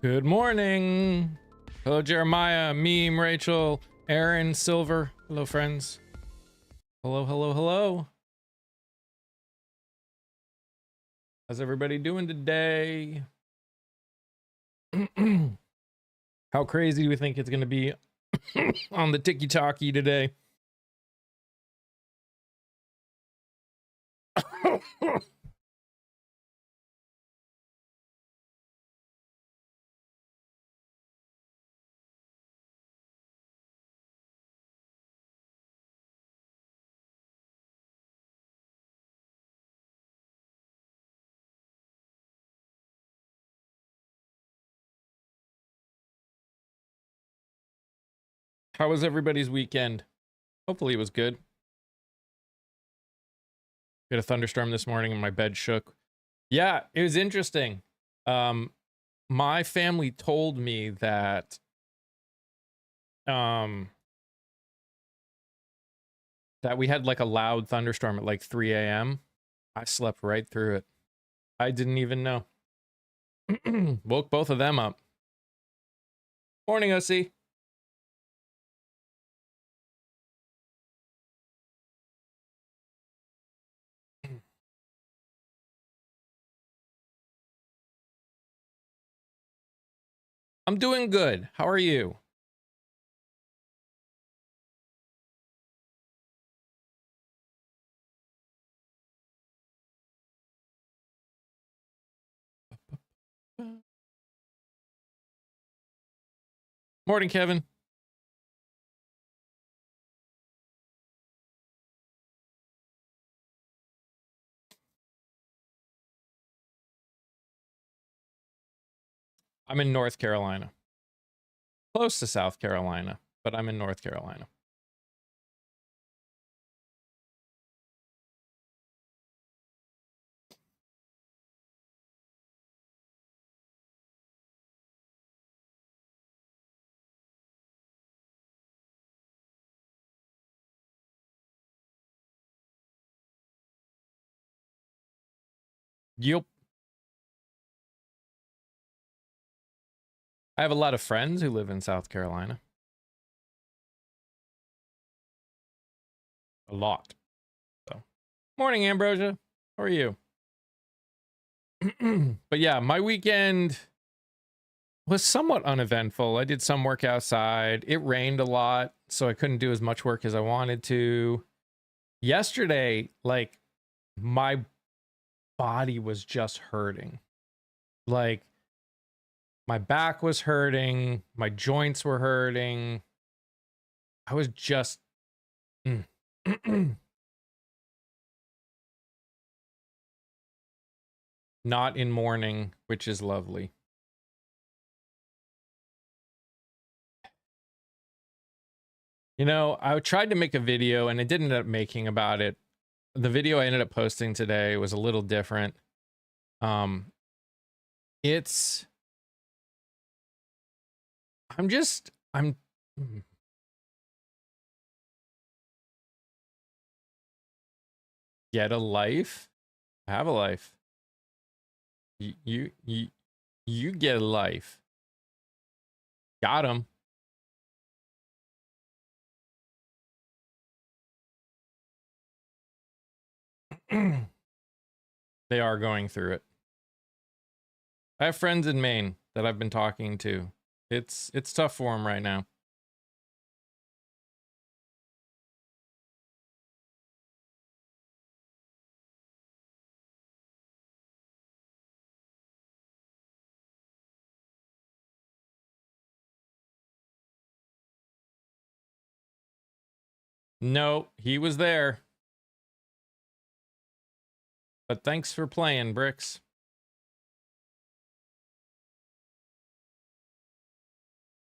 Good morning. Hello, Jeremiah, Meme, Rachel, Aaron, Silver. Hello, friends. Hello, hello, hello. How's everybody doing today? How crazy do we think it's going to be on the tiki-talkie today? How was everybody's weekend? Hopefully it was good. We had a thunderstorm this morning and my bed shook. Yeah, it was interesting. My family told me that that we had like a loud thunderstorm at like 3 a.m. I slept right through it. I didn't even know. Woke both of them up. Morning, OC. I'm doing good. How are you? Morning, Kevin. I'm in North Carolina. Close to South Carolina, but I'm in North Carolina. Yep. I have a lot of friends who live in South Carolina. A lot. So, morning, Ambrosia. How are you? But yeah, my weekend was somewhat uneventful. I did some work outside. It rained a lot, so I couldn't do as much work as I wanted to. Yesterday, like, my body was just hurting. Like, my back was hurting, my joints were hurting. I was just not in mourning, which is lovely. You know, I tried to make a video and I didn't end up making about it. The video I ended up posting today was a little different. It's I'm get a life. Have a life. You get a life. Got him. They are going through it. I have friends in Maine that I've been talking to. It's tough for them right now. No, he was there. But thanks for playing, Bricks.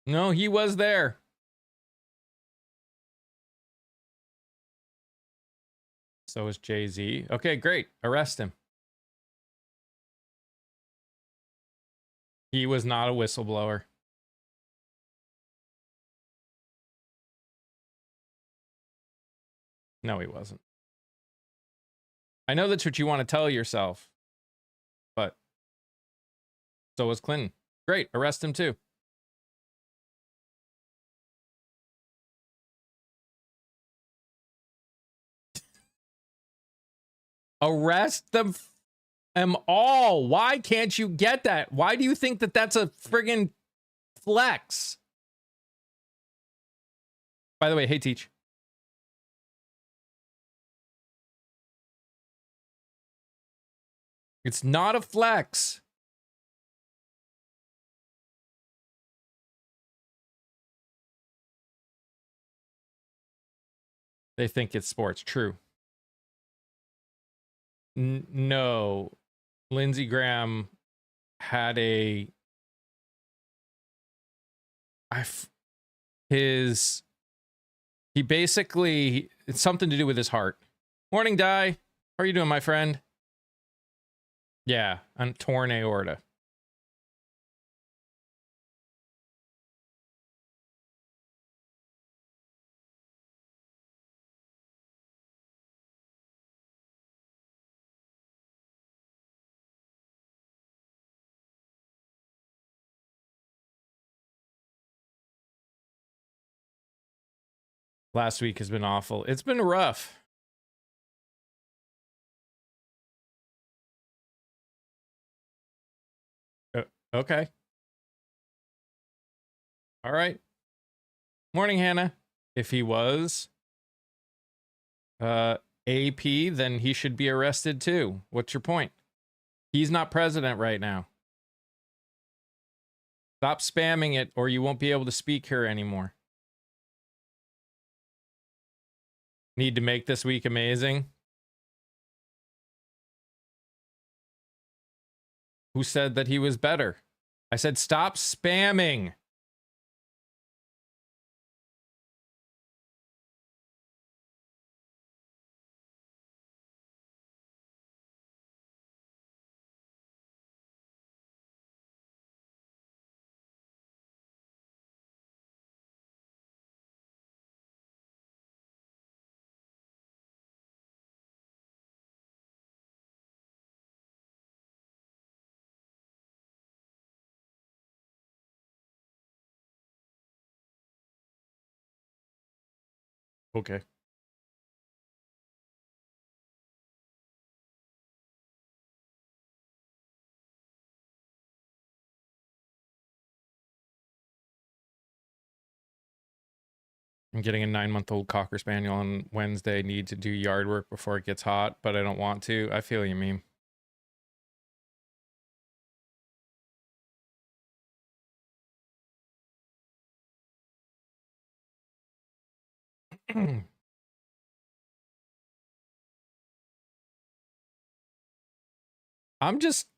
No, he was there. So is Jay-Z. Okay, great. Arrest him. He was not a whistleblower. No, he wasn't. I know that's what you want to tell yourself. But so was Clinton. Great, arrest him too. Arrest them all. Why can't you get that? Why do you think that that's a friggin' flex? By the way, hey, Teach. It's not a flex. They think it's sports. True. No. Lindsey Graham had he basically, it's something to do with his heart. Morning, Di. How are you doing, my friend? Yeah, a torn aorta. Last week has been awful. It's been rough. Okay. All right. Morning, Hannah. If he was AP, then he should be arrested too. What's your point? He's not president right now. Stop spamming it or you won't be able to speak here anymore. Need to make this week amazing. Who said that he was better? I said stop spamming. Okay. I'm getting a 9-month-old Cocker Spaniel on Wednesday. Need to do yard work before it gets hot, but I don't want to. I feel you, meme. I'm just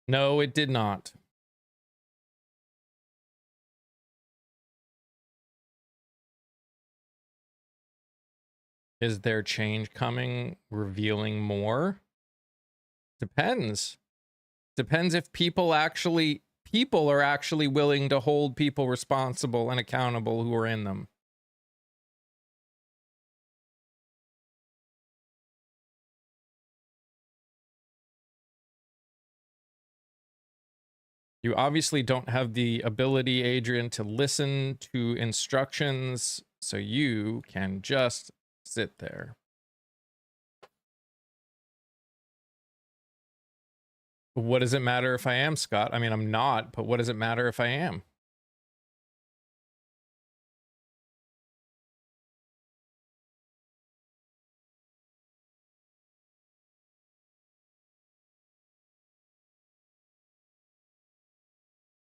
No, it did not. Is there change coming, revealing more? Depends. Depends if people are actually willing to hold people responsible and accountable who are in them. You obviously don't have the ability, Adrian, to listen to instructions, so you can just sit there. What does it matter if I am, Scott? I mean, I'm not, but what does it matter if I am?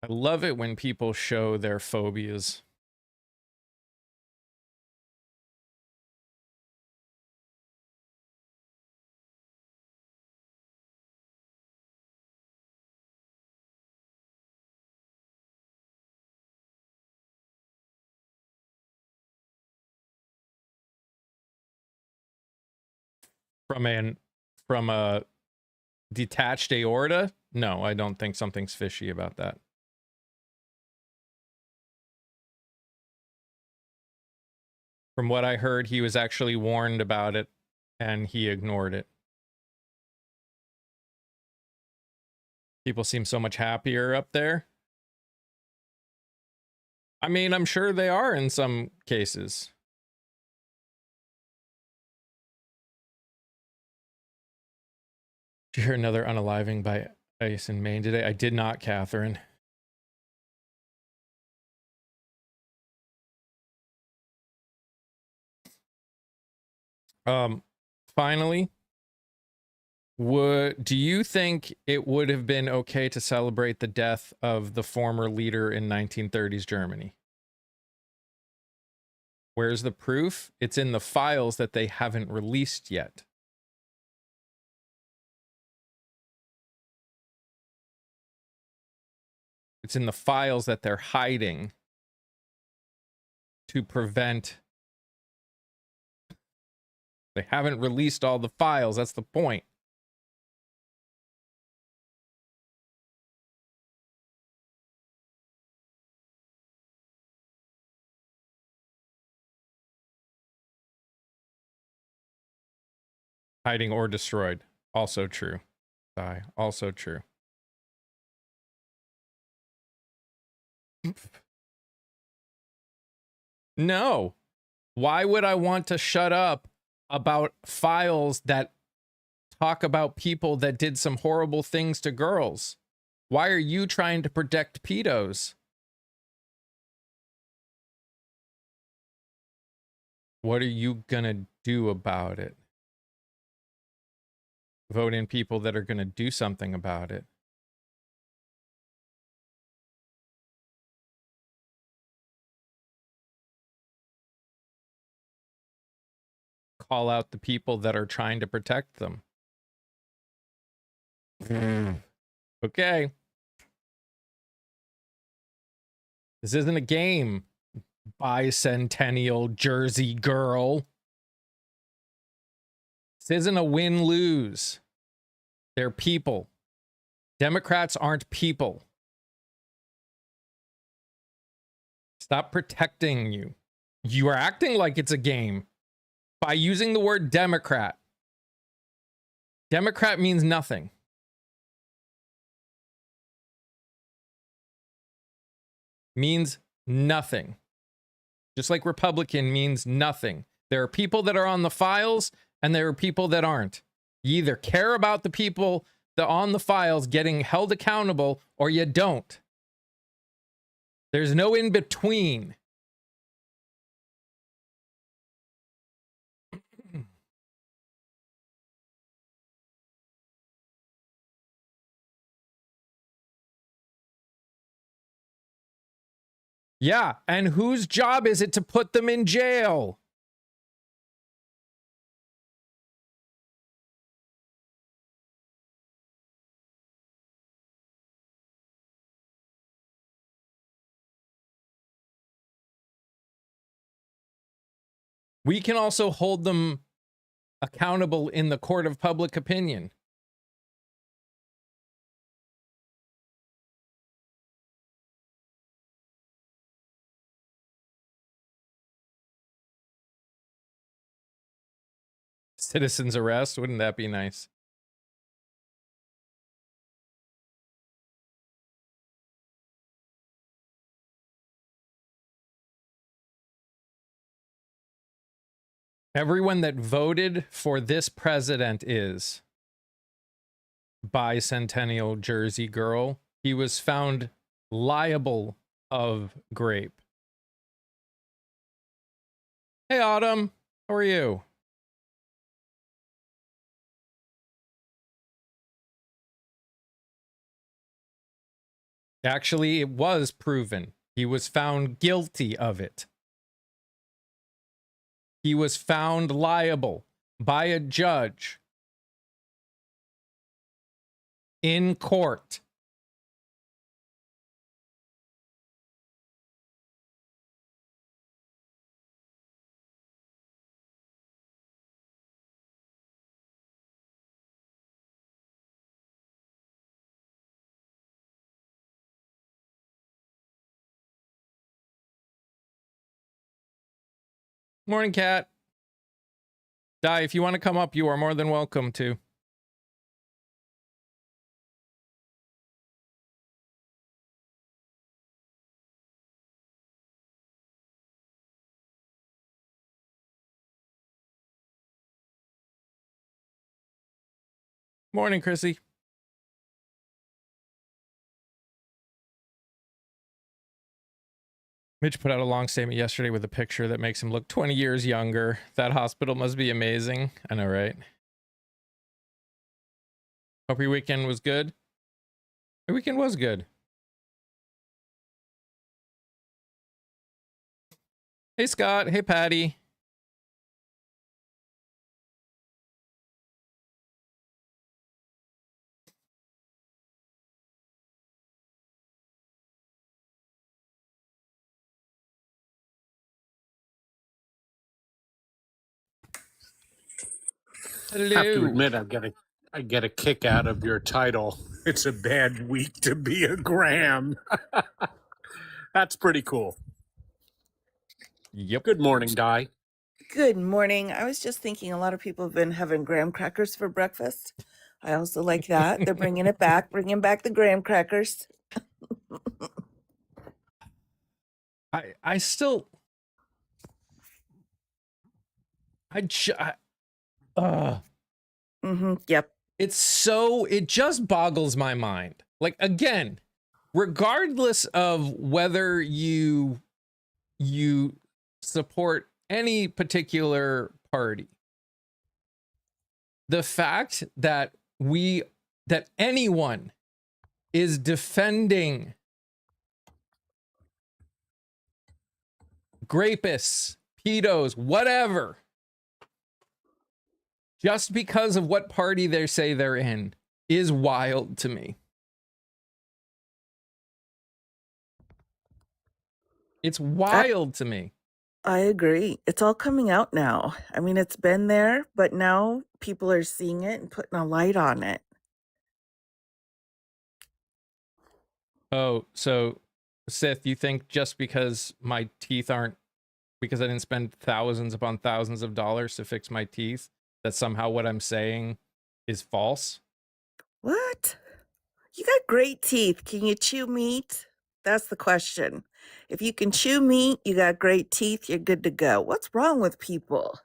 I love it when people show their phobias. From a detached aorta? No, I don't think something's fishy about that. From what I heard, he was actually warned about it and he ignored it. People seem so much happier up there. I mean, I'm sure they are in some cases. Did you hear another unaliving by ice in Maine today? I did not, Catherine. Finally, do you think it would have been okay to celebrate the death of the former leader in 1930s Germany? Where's the proof? It's in the files that they haven't released yet. It's in the files that they're hiding to prevent. They haven't released all the files. That's the point. Hiding or destroyed. Also true. Also true. No. Why would I want to shut up about files that talk about people that did some horrible things to girls? Why are you trying to protect pedos? What are you gonna do about it? Vote in people that are gonna do something about it. Call out the people that are trying to protect them. Okay. This isn't a game, bicentennial Jersey girl. This isn't a win-lose. They're people. Democrats aren't people. Stop protecting you. You are acting like it's a game by using the word Democrat. Democrat means nothing. Means nothing. Just like Republican means nothing. There are people that are on the files and there are people that aren't. You either care about the people that are on the files getting held accountable or you don't. There's no in between. Yeah, and whose job is it to put them in jail? We can also hold them accountable in the court of public opinion. Citizen's arrest, wouldn't that be nice? Everyone that voted for this president is bicentennial Jersey girl. He was found liable of grape. Hey, Autumn. How are you? Actually, it was proven. He was found guilty of it. He was found liable by a judge in court. Morning, Cat. Di, if you want to come up, you are more than welcome to. Morning, Chrissy. Mitch put out a long statement yesterday with a picture that makes him look 20 years younger. That hospital must be amazing. I know, right? Hope your weekend was good. Your weekend was good. Hey, Scott. Hey, Patty. Hello. Have to admit, I get a kick out of your title. It's a bad week to be a Graham. That's pretty cool. Yep. Good morning, Di. Good morning. I was just thinking a lot of people have been having graham crackers for breakfast. I also like that. They're bringing it back, bringing back the graham crackers. I still Yep. it just boggles my mind. Like, again, regardless of whether you support any particular party, the fact that anyone is defending grapists, pedos, whatever, just because of what party they say they're in, is wild to me. It's wild to me. I agree. It's all coming out now. I mean, it's been there, but now people are seeing it and putting a light on it. Oh, so Sith, you think just because my teeth aren't, because I didn't spend thousands upon thousands of dollars to fix my teeth, that somehow what I'm saying is false? What? You got great teeth. Can you chew meat? That's the question. If you can chew meat, you got great teeth, you're good to go. What's wrong with people?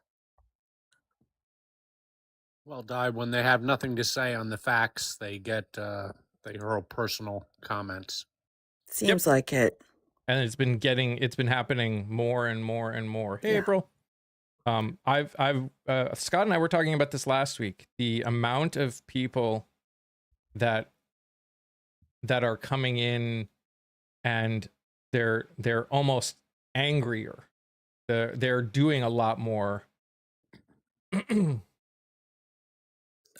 Well, Di, when they have nothing to say on the facts, they hurl personal comments. Seems like it. And it's been happening more and more and more. Hey, Yeah. April. Scott and I were talking about this last week. The amount of people that are coming in and they're almost angrier. They're doing a lot more. I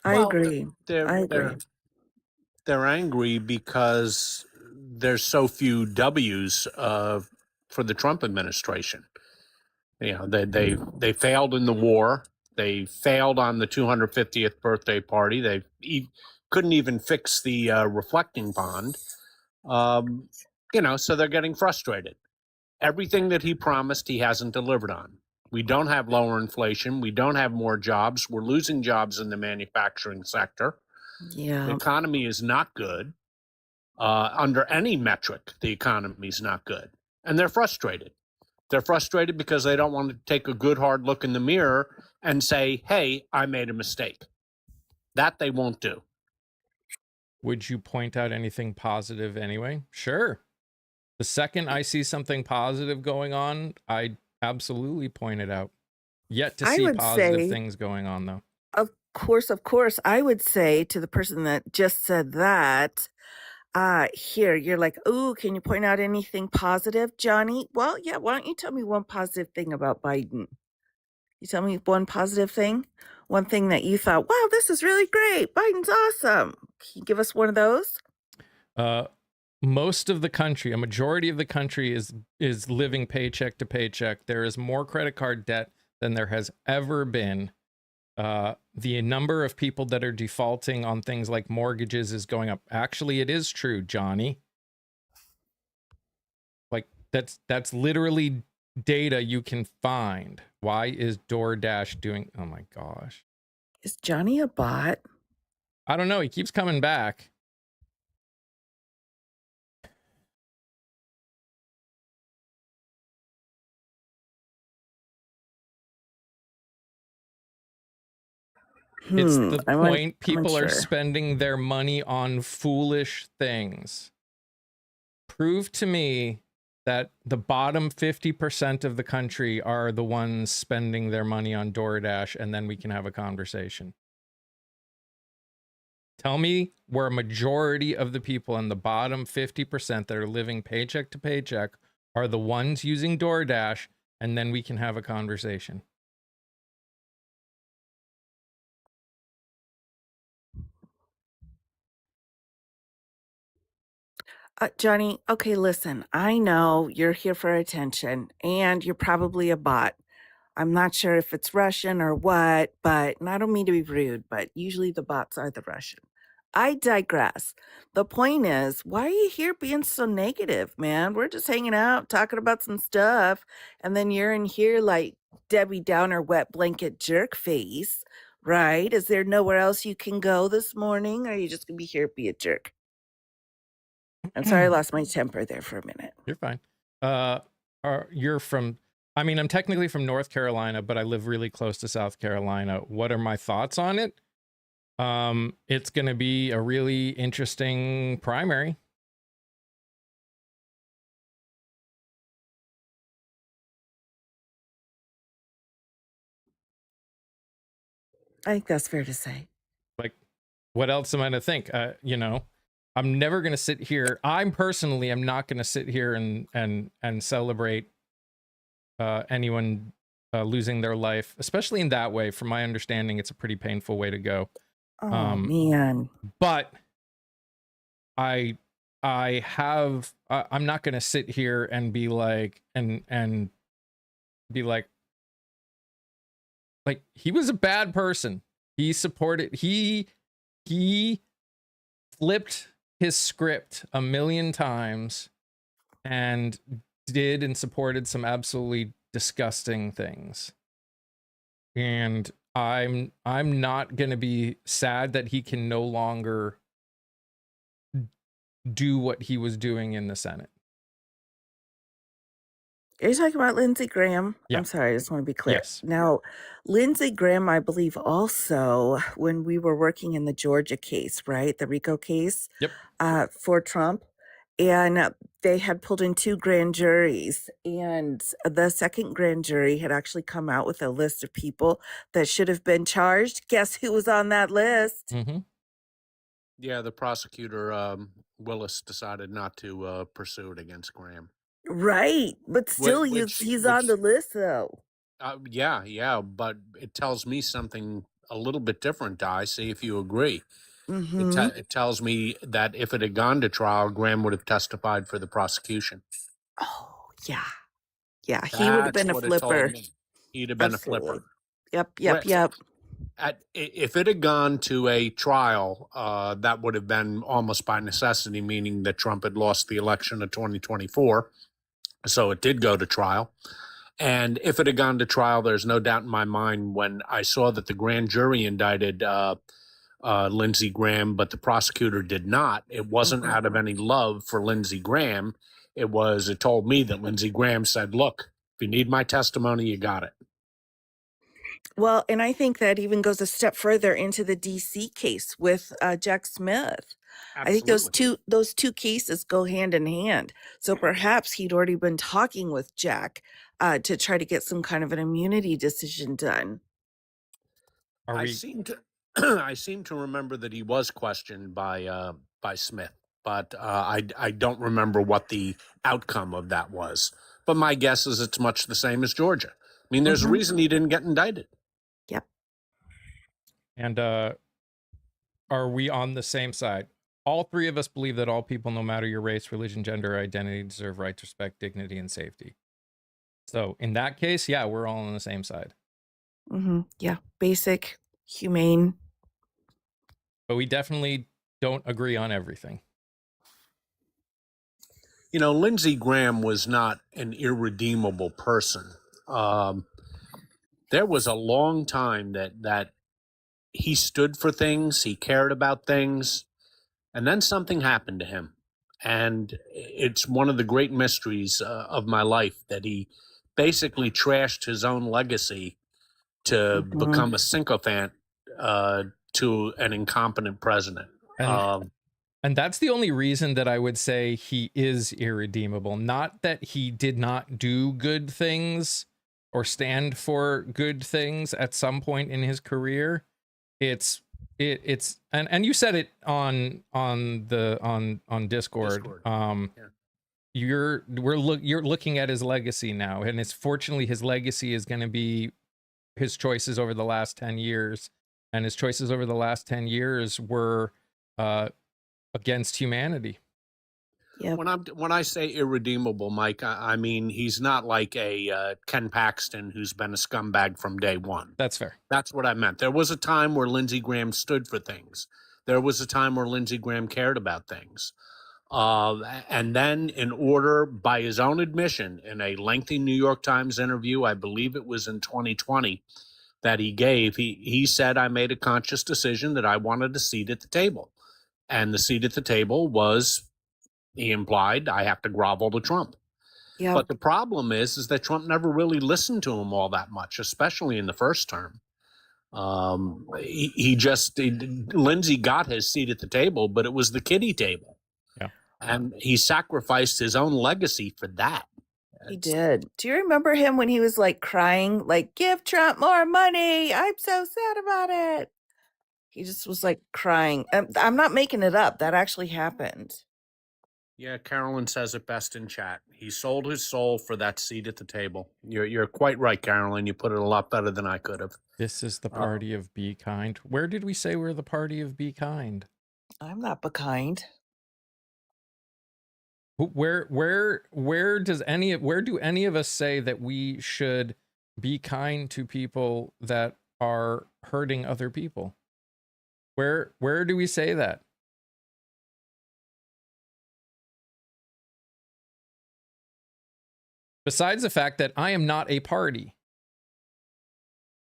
agree. They're angry because there's so few W's for the Trump administration. You know, they failed in the war. They failed on the 250th birthday party. They couldn't even fix the reflecting bond. So they're getting frustrated. Everything that he promised, he hasn't delivered on. We don't have lower inflation. We don't have more jobs. We're losing jobs in the manufacturing sector. Yeah. The economy is not good. Under any metric, the economy is not good. And they're frustrated. They're frustrated because they don't want to take a good hard look in the mirror and say, hey, I made a mistake. That they won't do. Would you point out anything positive anyway? Sure. The second I see something positive going on, I absolutely point it out. Yet to see positive things going on, though. Of course. I would say to the person that just said that, here, you're like, oh, can you point out anything positive, Johnny? Well, yeah, why don't you tell me one positive thing about Biden? You tell me one positive thing? One thing that you thought, wow, this is really great. Biden's awesome. Can you give us one of those? Most of the country, a majority of the country is living paycheck to paycheck. There is more credit card debt than there has ever been. The number of people that are defaulting on things like mortgages is going up. Actually, it is true, Johnny. Like that's literally data you can find. Why is DoorDash doing? Oh my gosh. Is Johnny a bot? I don't know. He keeps coming back. It's the point. People are spending their money on foolish things. Prove to me that the bottom 50% of the country are the ones spending their money on DoorDash, and then we can have a conversation. Tell me where a majority of the people in the bottom 50% that are living paycheck to paycheck are the ones using DoorDash, and then we can have a conversation. Johnny, okay, listen, I know you're here for attention and you're probably a bot. I'm not sure if it's Russian or what, but and I don't mean to be rude, but usually the bots are the Russian. I digress. The point is, why are you here being so negative, man? We're just hanging out, talking about some stuff, and then you're in here like Debbie Downer wet blanket jerk face, right? Is there nowhere else you can go this morning? Or are you just gonna be here be a jerk? I'm sorry I lost my temper there for a minute. You're fine. You're from, I mean, I'm technically from North Carolina, but I live really close to South Carolina. What are my thoughts on it? It's going to be a really interesting primary. I think that's fair to say. Like, what else am I to think? You know, I'm never going to sit here. I'm not going to sit here and celebrate anyone losing their life, especially in that way. From my understanding, it's a pretty painful way to go. Oh man. But I'm not going to sit here and be like, and be like he was a bad person. He flipped his script a million times and did and supported some absolutely disgusting things. And I'm not going to be sad that he can no longer do what he was doing in the Senate. Are you talking about Lindsey Graham? Yeah. I'm sorry, I just want to be clear. Yes. Now, Lindsey Graham, I believe also, when we were working in the Georgia case, right? The RICO case. Yep. For Trump. And they had pulled in 2 grand juries. And the second grand jury had actually come out with a list of people that should have been charged. Guess who was on that list? Mm-hmm. Yeah, the prosecutor, Willis, decided not to pursue it against Graham. Right. But still, he's on the list, though. Yeah, but it tells me something a little bit different, Di. See if you agree. Mm-hmm. It tells me that if it had gone to trial, Graham would have testified for the prosecution. Oh, yeah. Yeah, he would have been a flipper. He'd have been a flipper. Yep. If it had gone to a trial, that would have been almost by necessity, meaning that Trump had lost the election of 2024. So it did go to trial. And if it had gone to trial, there's no doubt in my mind when I saw that the grand jury indicted Lindsey Graham, but the prosecutor did not. It wasn't out of any love for Lindsey Graham. It told me that Lindsey Graham said, look, if you need my testimony, you got it. Well, and I think that even goes a step further into the DC case with Jack Smith. Absolutely. I think those two cases go hand in hand. So perhaps he'd already been talking with Jack to try to get some kind of an immunity decision done. I seem to remember that he was questioned by Smith, but I don't remember what the outcome of that was. But my guess is it's much the same as Georgia. I mean, there's a reason he didn't get indicted. Yep. And are we on the same side? All 3 of us believe that all people, no matter your race, religion, gender, or identity, deserve rights, respect, dignity, and safety. So in that case, yeah, we're all on the same side. Yeah, basic, humane. But we definitely don't agree on everything. You know, Lindsey Graham was not an irredeemable person. Um, there was a long time that he stood for things, he cared about things, and then something happened to him. And it's one of the great mysteries of my life that he basically trashed his own legacy to Mhm. become a sycophant to an incompetent president. And and that's the only reason that I would say he is irredeemable. Not that he did not do good things or stand for good things at some point in his career. It's and you said it on Discord. Discord. Yeah. You're looking at his legacy now, and it's fortunately his legacy is going to be his choices over the last 10 years, and his choices over the last 10 years were against humanity. Yep. When I say irredeemable, Mike, I mean he's not like a Ken Paxton who's been a scumbag from day one. That's fair. That's what I meant. There was a time where Lindsey Graham stood for things. There was a time where Lindsey Graham cared about things. And then, in order, by his own admission, in a lengthy New York Times interview, I believe it was in 2020, that he gave, he said, I made a conscious decision that I wanted a seat at the table. And the seat at the table was, he implied, I have to grovel to Trump. Yep. But the problem is that Trump never really listened to him all that much, especially in the first term. Lindsey got his seat at the table, but it was the kiddie table. Yeah. And he sacrificed his own legacy for that. He did. Do you remember him when he was like crying, like, give Trump more money? I'm so sad about it. He just was like crying. I'm not making it up. That actually happened. Yeah, Carolyn says it best in chat. He sold his soul for that seat at the table. You're quite right, Carolyn. You put it a lot better than I could have. This is the party of be kind. Where did we say we're the party of be kind? I'm not behind. Where do any of us say that we should be kind to people that are hurting other people? Where do we say that? Besides the fact that I am not a party,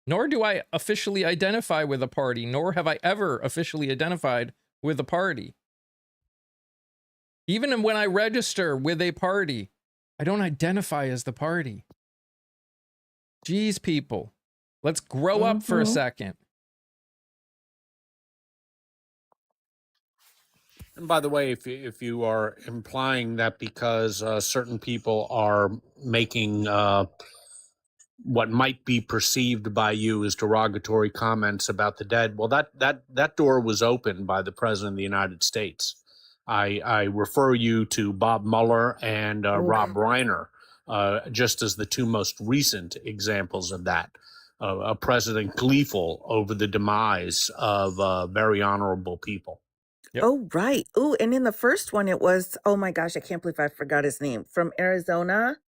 nor do I officially identify with a party, nor have I ever officially identified with a party. Even when I register with a party, I don't identify as the party. Jeez, people, let's grow up for a second. And by the way, if you are implying that because certain people are making what might be perceived by you as derogatory comments about the dead, well, that door was opened by the President of the United States. I refer you to Bob Mueller and Rob Reiner, just as the two most recent examples of that. A president gleeful over the demise of very honorable people. Yep. Oh, right. Oh, and in the first one, it was, oh my gosh, I can't believe I forgot his name. From Arizona.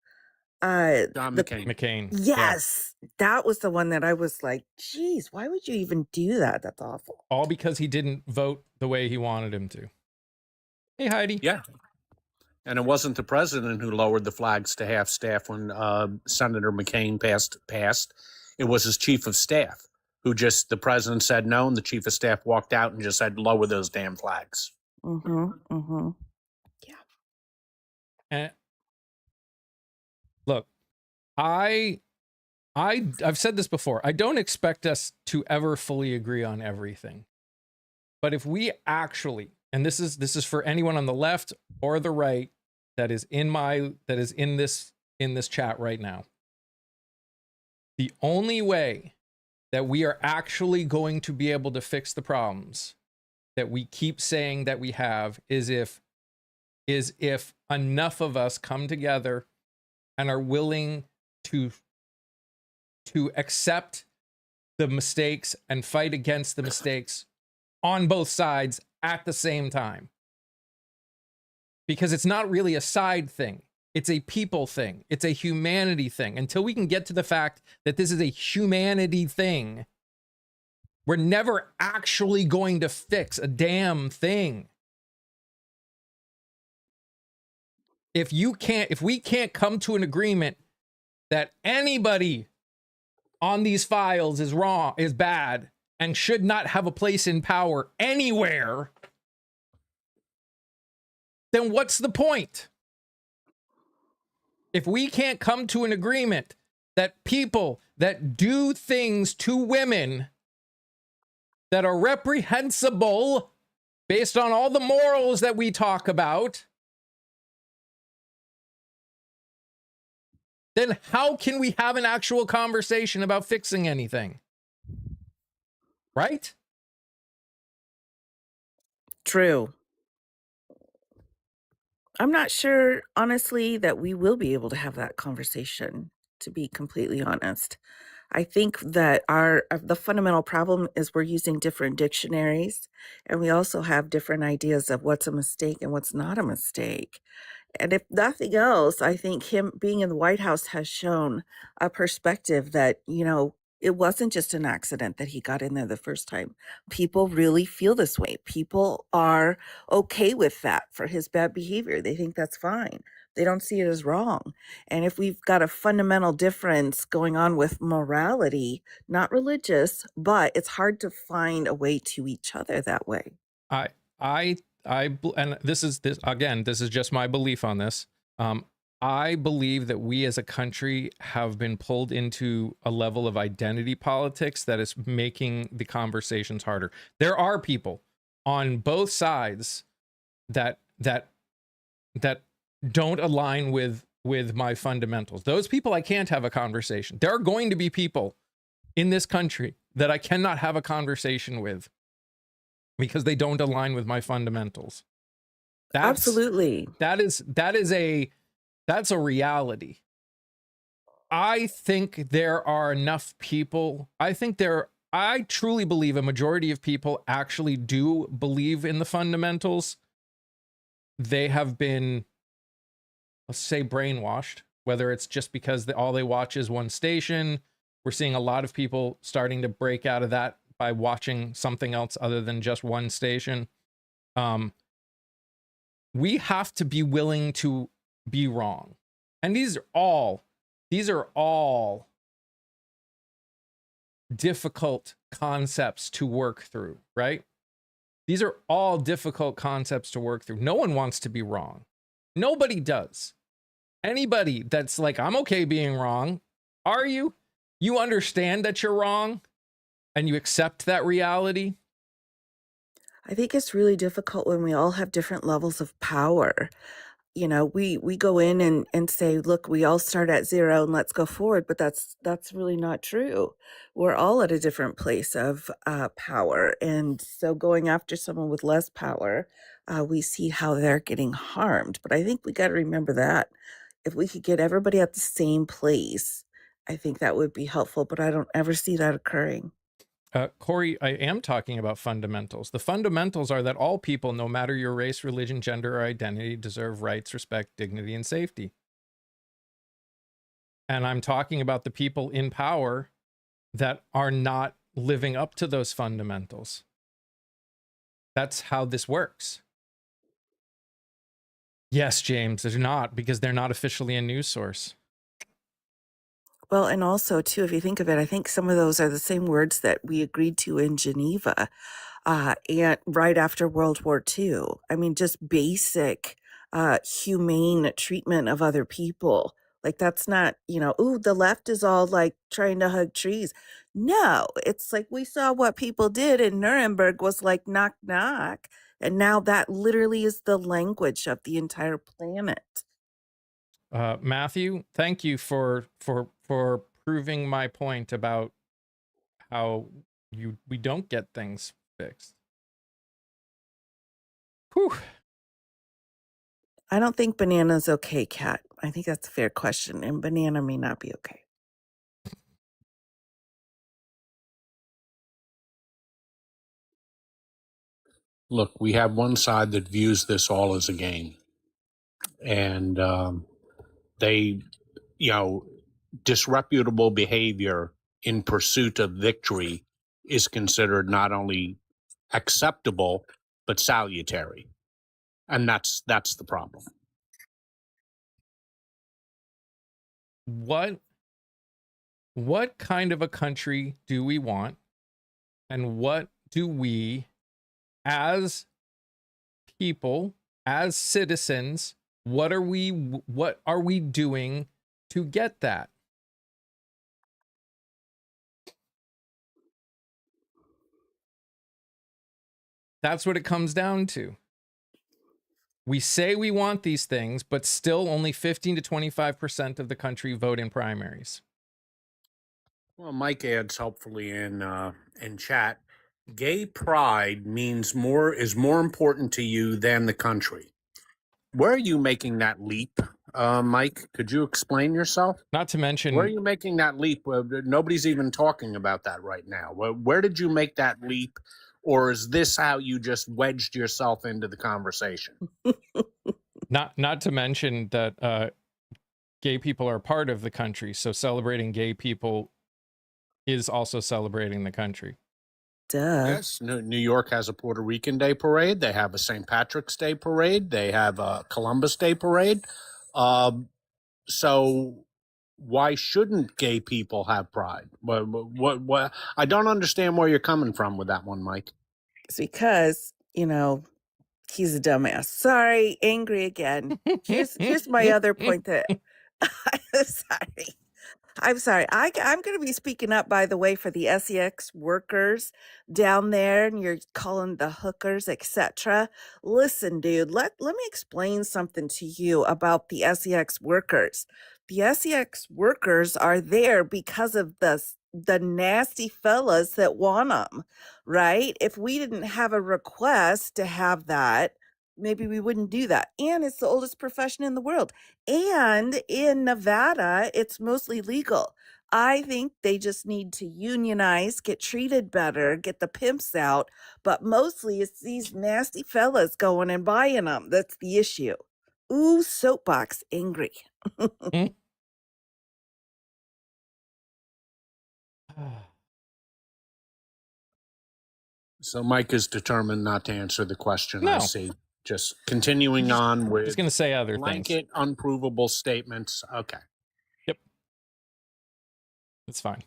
John McCain. McCain. Yes, that was the one that I was like, geez, why would you even do that? That's awful. All because he didn't vote the way he wanted him to. Hey, Heidi. Yeah. And it wasn't the president who lowered the flags to half staff when Senator McCain passed. It was his chief of staff who the president said no, and the chief of staff walked out and just said, lower those damn flags. Yeah. And look, I've said this before. I don't expect us to ever fully agree on everything. But if we actually, and this is for anyone on the left or the right that is in this chat right now. The only way that we are actually going to be able to fix the problems that we keep saying that we have is if enough of us come together and are willing to accept the mistakes and fight against the mistakes on both sides at the same time. Because it's not really a side thing. It's a people thing. It's a humanity thing. Until we can get to the fact that this is a humanity thing, we're never actually going to fix a damn thing. If we can't come to an agreement that anybody on these files is wrong, is bad, and should not have a place in power anywhere, then what's the point? If we can't come to an agreement that people that do things to women that are reprehensible based on all the morals that we talk about, then how can we have an actual conversation about fixing anything? Right? True. I'm not sure, honestly, that we will be able to have that conversation, to be completely honest. I think that the fundamental problem is we're using different dictionaries, and we also have different ideas of what's a mistake and what's not a mistake. And if nothing else, I think him being in the White House has shown a perspective that, it wasn't just an accident that he got in there the first time. People really feel this way. People are okay with that for his bad behavior. They think that's fine. They don't see it as wrong. And if we've got a fundamental difference going on with morality, not religious, but it's hard to find a way to each other that way. And this is just my belief on this. I believe that we as a country have been pulled into a level of identity politics that is making the conversations harder. There are people on both sides that don't align with my fundamentals. Those people I can't have a conversation. There are going to be people in this country that I cannot have a conversation with because they don't align with my fundamentals. Absolutely. That's a reality. I think there are enough people. I truly believe a majority of people actually do believe in the fundamentals. They have been, let's say, brainwashed, whether it's just because all they watch is one station. We're seeing a lot of people starting to break out of that by watching something else other than just one station. We have to be willing to be wrong. And these are all difficult concepts to work through, right? These are all difficult concepts to work through. No one wants to be wrong. Nobody does. Anybody that's like, I'm okay being wrong. Are you? You understand that you're wrong and you accept that reality? I think it's really difficult when we all have different levels of power. We go in and say, look, we all start at zero and let's go forward, but that's really not true. We're all at a different place of power. And so going after someone with less power, we see how they're getting harmed. But I think we got to remember that if we could get everybody at the same place, I think that would be helpful, but I don't ever see that occurring. Corey, I am talking about fundamentals. The fundamentals are that all people, no matter your race, religion, gender, or identity, deserve rights, respect, dignity, and safety. And I'm talking about the people in power that are not living up to those fundamentals. That's how this works. Yes, James, they're not, because they're not officially a news source. Well, and also too, if you think of it, I think some of those are the same words that we agreed to in Geneva, and right after World War II. I mean, just basic, humane treatment of other people. Like that's not, ooh, the left is all like trying to hug trees. No, it's like we saw what people did in Nuremberg was like knock knock, and now that literally is the language of the entire planet. Matthew, thank you for proving my point about how we don't get things fixed. Whew. I don't think banana's okay, Kat. I think that's a fair question, and banana may not be okay. Look, we have one side that views this all as a game, and they, disreputable behavior in pursuit of victory is considered not only acceptable but salutary, and that's the problem. what kind of a country do we want, and what do we as people, as citizens, what are we doing to get that? That's what it comes down to. We say we want these things, but still only 15 to 25% of the country vote in primaries. Well, Mike adds helpfully in chat. Gay pride is more important to you than the country. Where are you making that leap, Mike? Could you explain yourself? Not to mention, where are you making that leap? Nobody's even talking about that right now. Where did you make that leap? Or is this how you just wedged yourself into the conversation? not to mention that gay people are part of the country, so celebrating gay people is also celebrating the country. Duh. Yes, New York has a Puerto Rican Day Parade. They have a St. Patrick's Day Parade. They have a Columbus Day Parade. So why shouldn't gay people have pride? What? I don't understand where you're coming from with that one, Mike. It's because, he's a dumbass. Sorry, angry again. Here's my other point that I'm sorry. I'm going to be speaking up, by the way, for the SEX workers down there, and you're calling the hookers, etc. Listen, dude, let me explain something to you about the SEX workers. The SEX workers are there because of the nasty fellas that want them, right? If we didn't have a request to have that, maybe we wouldn't do that. And it's the oldest profession in the world. And in Nevada, it's mostly legal. I think they just need to unionize, get treated better, get the pimps out. But mostly it's these nasty fellas going and buying them. That's the issue. Ooh, soapbox, angry. So Mike is determined not to answer the question. No. I see. Just continuing on with He's going to say other blanket, unprovable statements. Okay. Yep. It's fine.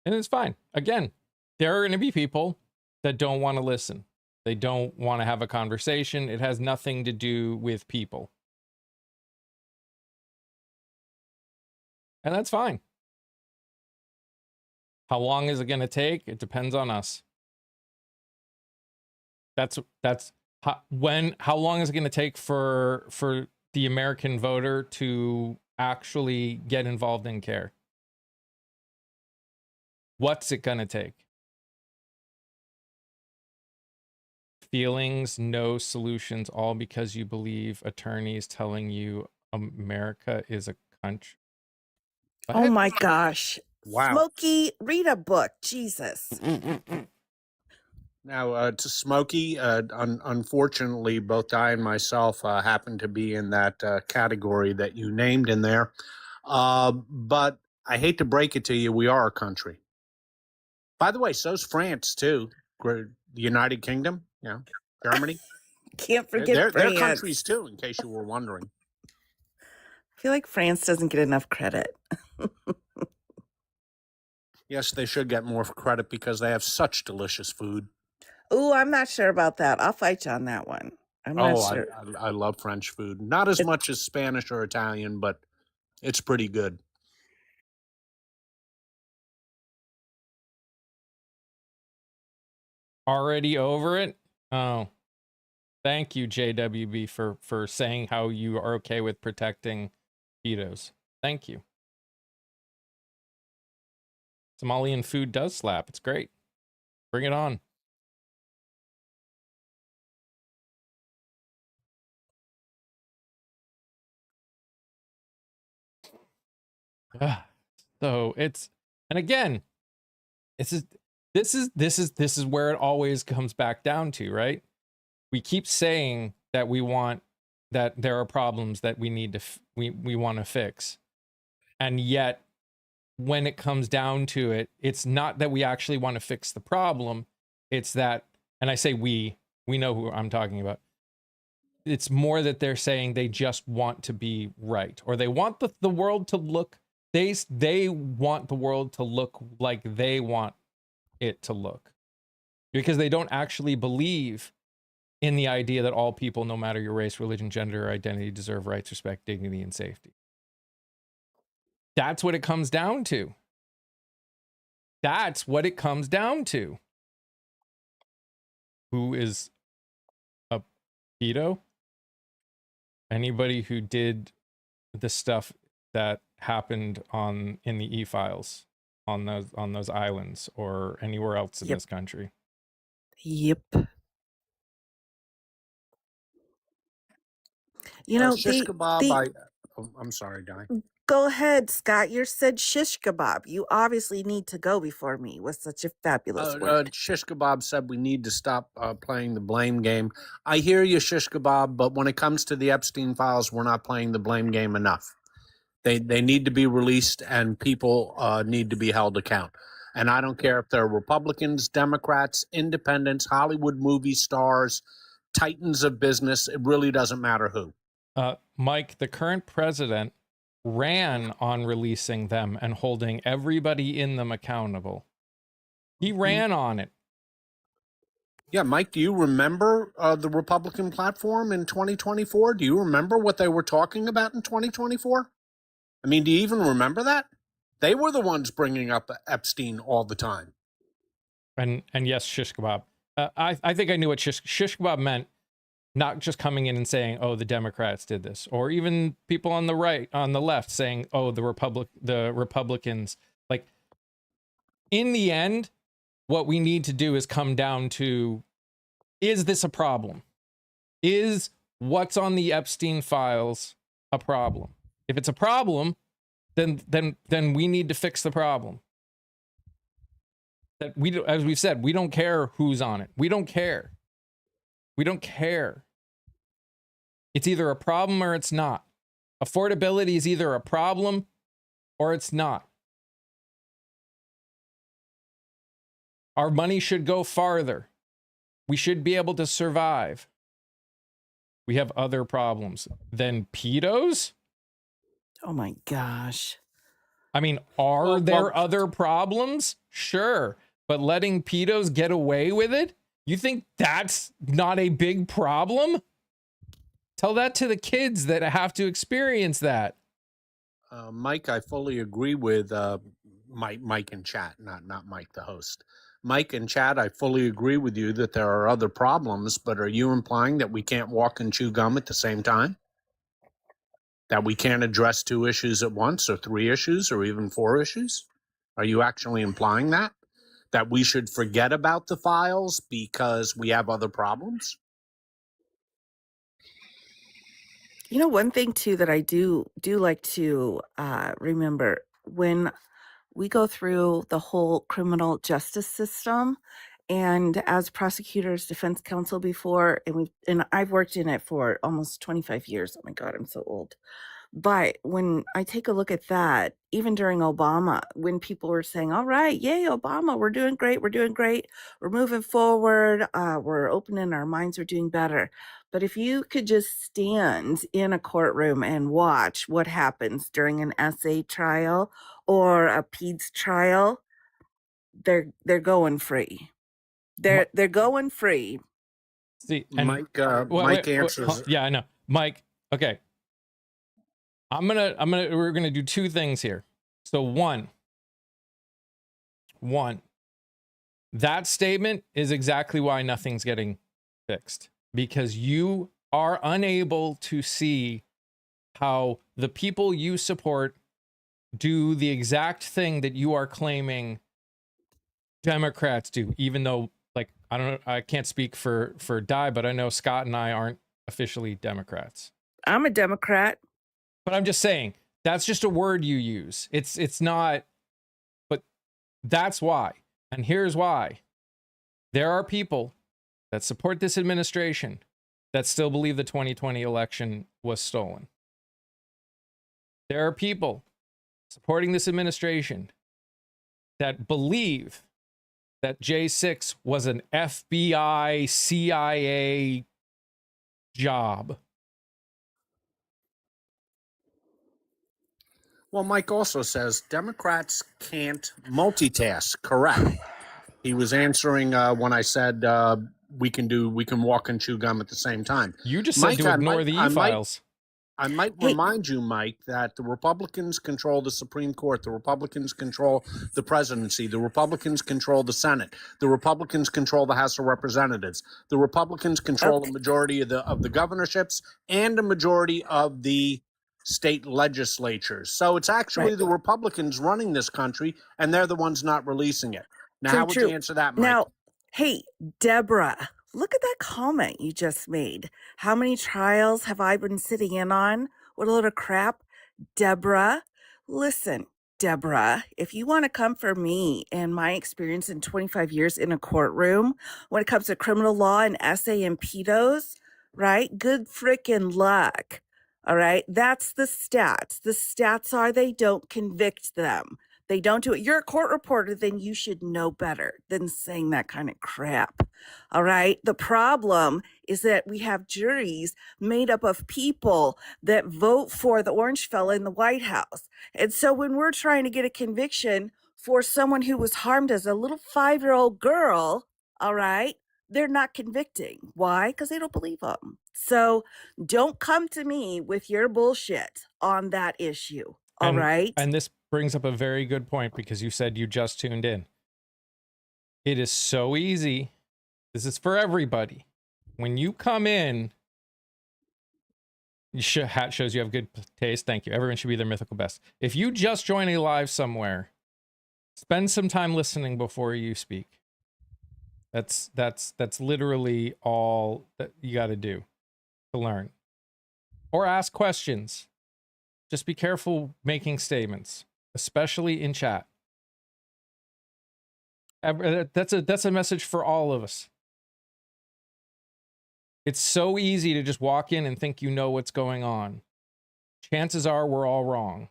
And it's fine. Again, there are going to be people that don't want to listen. They don't want to have a conversation. It has nothing to do with people. And that's fine. How long is it going to take? It depends on us. How long is it going to take for the American voter to actually get involved in care? What's it going to take? Feelings, no solutions, all because you believe attorneys telling you America is a country. Oh my gosh. Wow. Smokey, read a book. Jesus. Now, to Smokey, unfortunately, both I and myself happen to be in that category that you named in there. But I hate to break it to you, we are a country. By the way, so's France, too. The United Kingdom, Germany. Can't forget France. They're countries, too, in case you were wondering. I feel like France doesn't get enough credit. Yes, they should get more credit because they have such delicious food. Oh, I'm not sure about that. I'll fight you on that one. I'm not sure. I love French food. Not as much as Spanish or Italian, but it's pretty good. Already over it? Oh. Thank you, JWB, for saying how you are okay with protecting pedos. Thank you. Somalian food does slap. It's great. Bring it on. So it's, and again, this is where it always comes back down to, right? We keep saying that we want, that there are problems that we need to we want to fix, and yet when it comes down to it, it's not that we actually want to fix the problem. It's that, and I say we know who I'm talking about. It's more that they're saying they just want to be right, or they want the world to look They want the world to look like they want it to look, because they don't actually believe in the idea that all people, no matter your race, religion, gender, or identity, deserve rights, respect, dignity, and safety. That's what it comes down to. That's what it comes down to. Who is a pedo? Anybody who did the stuff that happened in the e-files on those islands or anywhere else in Yep. this country. Yep. You know, Shish kebab. the I'm sorry, Di. go ahead, Scott. You said shish kebab. You obviously need to go before me with such a fabulous word. Shish kebab said we need to stop playing the blame game. I hear you, shish kebab, but when it comes to the Epstein files, we're not playing the blame game enough. They need to be released, and people need to be held account. And I don't care if they're Republicans, Democrats, independents, Hollywood movie stars, titans of business. It really doesn't matter who. Mike, the current president ran on releasing them and holding everybody in them accountable. He ran on it. Yeah, Mike, do you remember the Republican platform in 2024? Do you remember what they were talking about in 2024? I mean, do you even remember that? They were the ones bringing up Epstein all the time. And yes, shish kebab. I think I knew what shish kebab meant. Not just coming in and saying, "Oh, the Democrats did this," or even people on the right, on the left, saying, "Oh, the Republicans." Like, in the end, what we need to do is come down to: is this a problem? Is what's on the Epstein files a problem? If it's a problem, then we need to fix the problem. That we, as we've said, we don't care who's on it. We don't care. We don't care. It's either a problem or it's not. Affordability is either a problem or it's not. Our money should go farther. We should be able to survive. We have other problems than pedos. Oh my gosh. I mean, are there other problems? Sure. But letting pedos get away with it? You think that's not a big problem? Tell that to the kids that have to experience that. Mike, I fully agree with Mike in chat, not Mike, the host. Mike in chat, I fully agree with you that there are other problems, but are you implying that we can't walk and chew gum at the same time? That we can't address 2 issues at once, or 3 issues, or even 4 issues? Are you actually implying that? That we should forget about the files because we have other problems? You know, one thing too that I do like to remember when we go through the whole criminal justice system, and as prosecutors, defense counsel before, and I've worked in it for almost 25 years. Oh my God, I'm so old. But when I take a look at that, even during Obama, when people were saying, all right, yay, Obama, we're doing great, we're moving forward, we're opening our minds, we're doing better. But if you could just stand in a courtroom and watch what happens during an SA trial or a PEDS trial, they're going free. They're going free. See, and Mike answers. Yeah, I know. Mike, okay. We're gonna do 2 things here. So one, that statement is exactly why nothing's getting fixed, because you are unable to see how the people you support do the exact thing that you are claiming Democrats do, even though, like, I can't speak for Di, but I know Scott and I aren't officially Democrats. I'm a Democrat. But I'm just saying, that's just a word you use. It's not, but that's why. And here's why. There are people that support this administration that still believe the 2020 election was stolen. There are people supporting this administration that believe that J6 was an FBI, CIA job. Well, Mike also says Democrats can't multitask. Correct. He was answering when I said we can walk and chew gum at the same time. You just said Mike, to ignore the e-files. I might Hey, remind you, Mike, that the Republicans control the Supreme Court. The Republicans control the presidency. The Republicans control the Senate. The Republicans control the House of Representatives. The Republicans control okay. the majority of the governorships and a majority of the state legislatures. So it's actually Right. the Republicans running this country, and they're the ones not releasing it. Now, True, how would you true. answer that, Mike? Now, hey, Deborah, look at that comment you just made. How many trials have I been sitting in on? What a load of crap. Deborah, listen, Deborah, if you want to come for me and my experience in 25 years in a courtroom when it comes to criminal law and essay and pedos, right? Good frickin' luck. All right. That's the stats. The stats are they don't convict them. They don't do it. You're a court reporter, then you should know better than saying that kind of crap. All right. The problem is that we have juries made up of people that vote for the orange fella in the White House. And so when we're trying to get a conviction for someone who was harmed as a little 5-year-old girl, all right, they're not convicting. Why? Because they don't believe them. So don't come to me with your bullshit on that issue. All right. And this brings up a very good point because you said you just tuned in. It is so easy. This is for everybody. When you come in, hat shows you have good taste. Thank you. Everyone should be their mythical best. If you just join a live somewhere, spend some time listening before you speak. That's literally all that you got to do to learn. Or ask questions. Just be careful making statements, especially in chat. That's a message for all of us. It's so easy to just walk in and think you know what's going on. Chances are we're all wrong.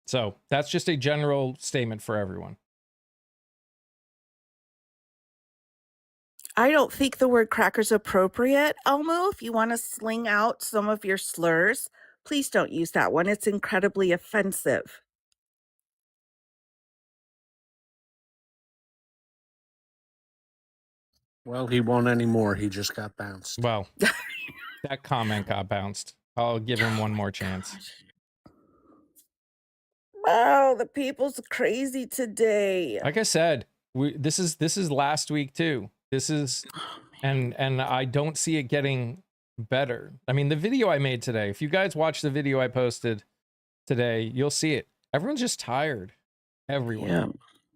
So that's just a general statement for everyone. I don't think the word cracker's appropriate, Elmo. If you want to sling out some of your slurs, please don't use that one. It's incredibly offensive. Well, he won't anymore. He just got bounced. Well, that comment got bounced. I'll give him one more chance. Wow, the people's crazy today. Like I said, this is last week too. This is and I don't see it getting better. I mean, the video I made today, if you guys watch the video I posted today, you'll see it. Everyone's just tired. Everyone. Yeah.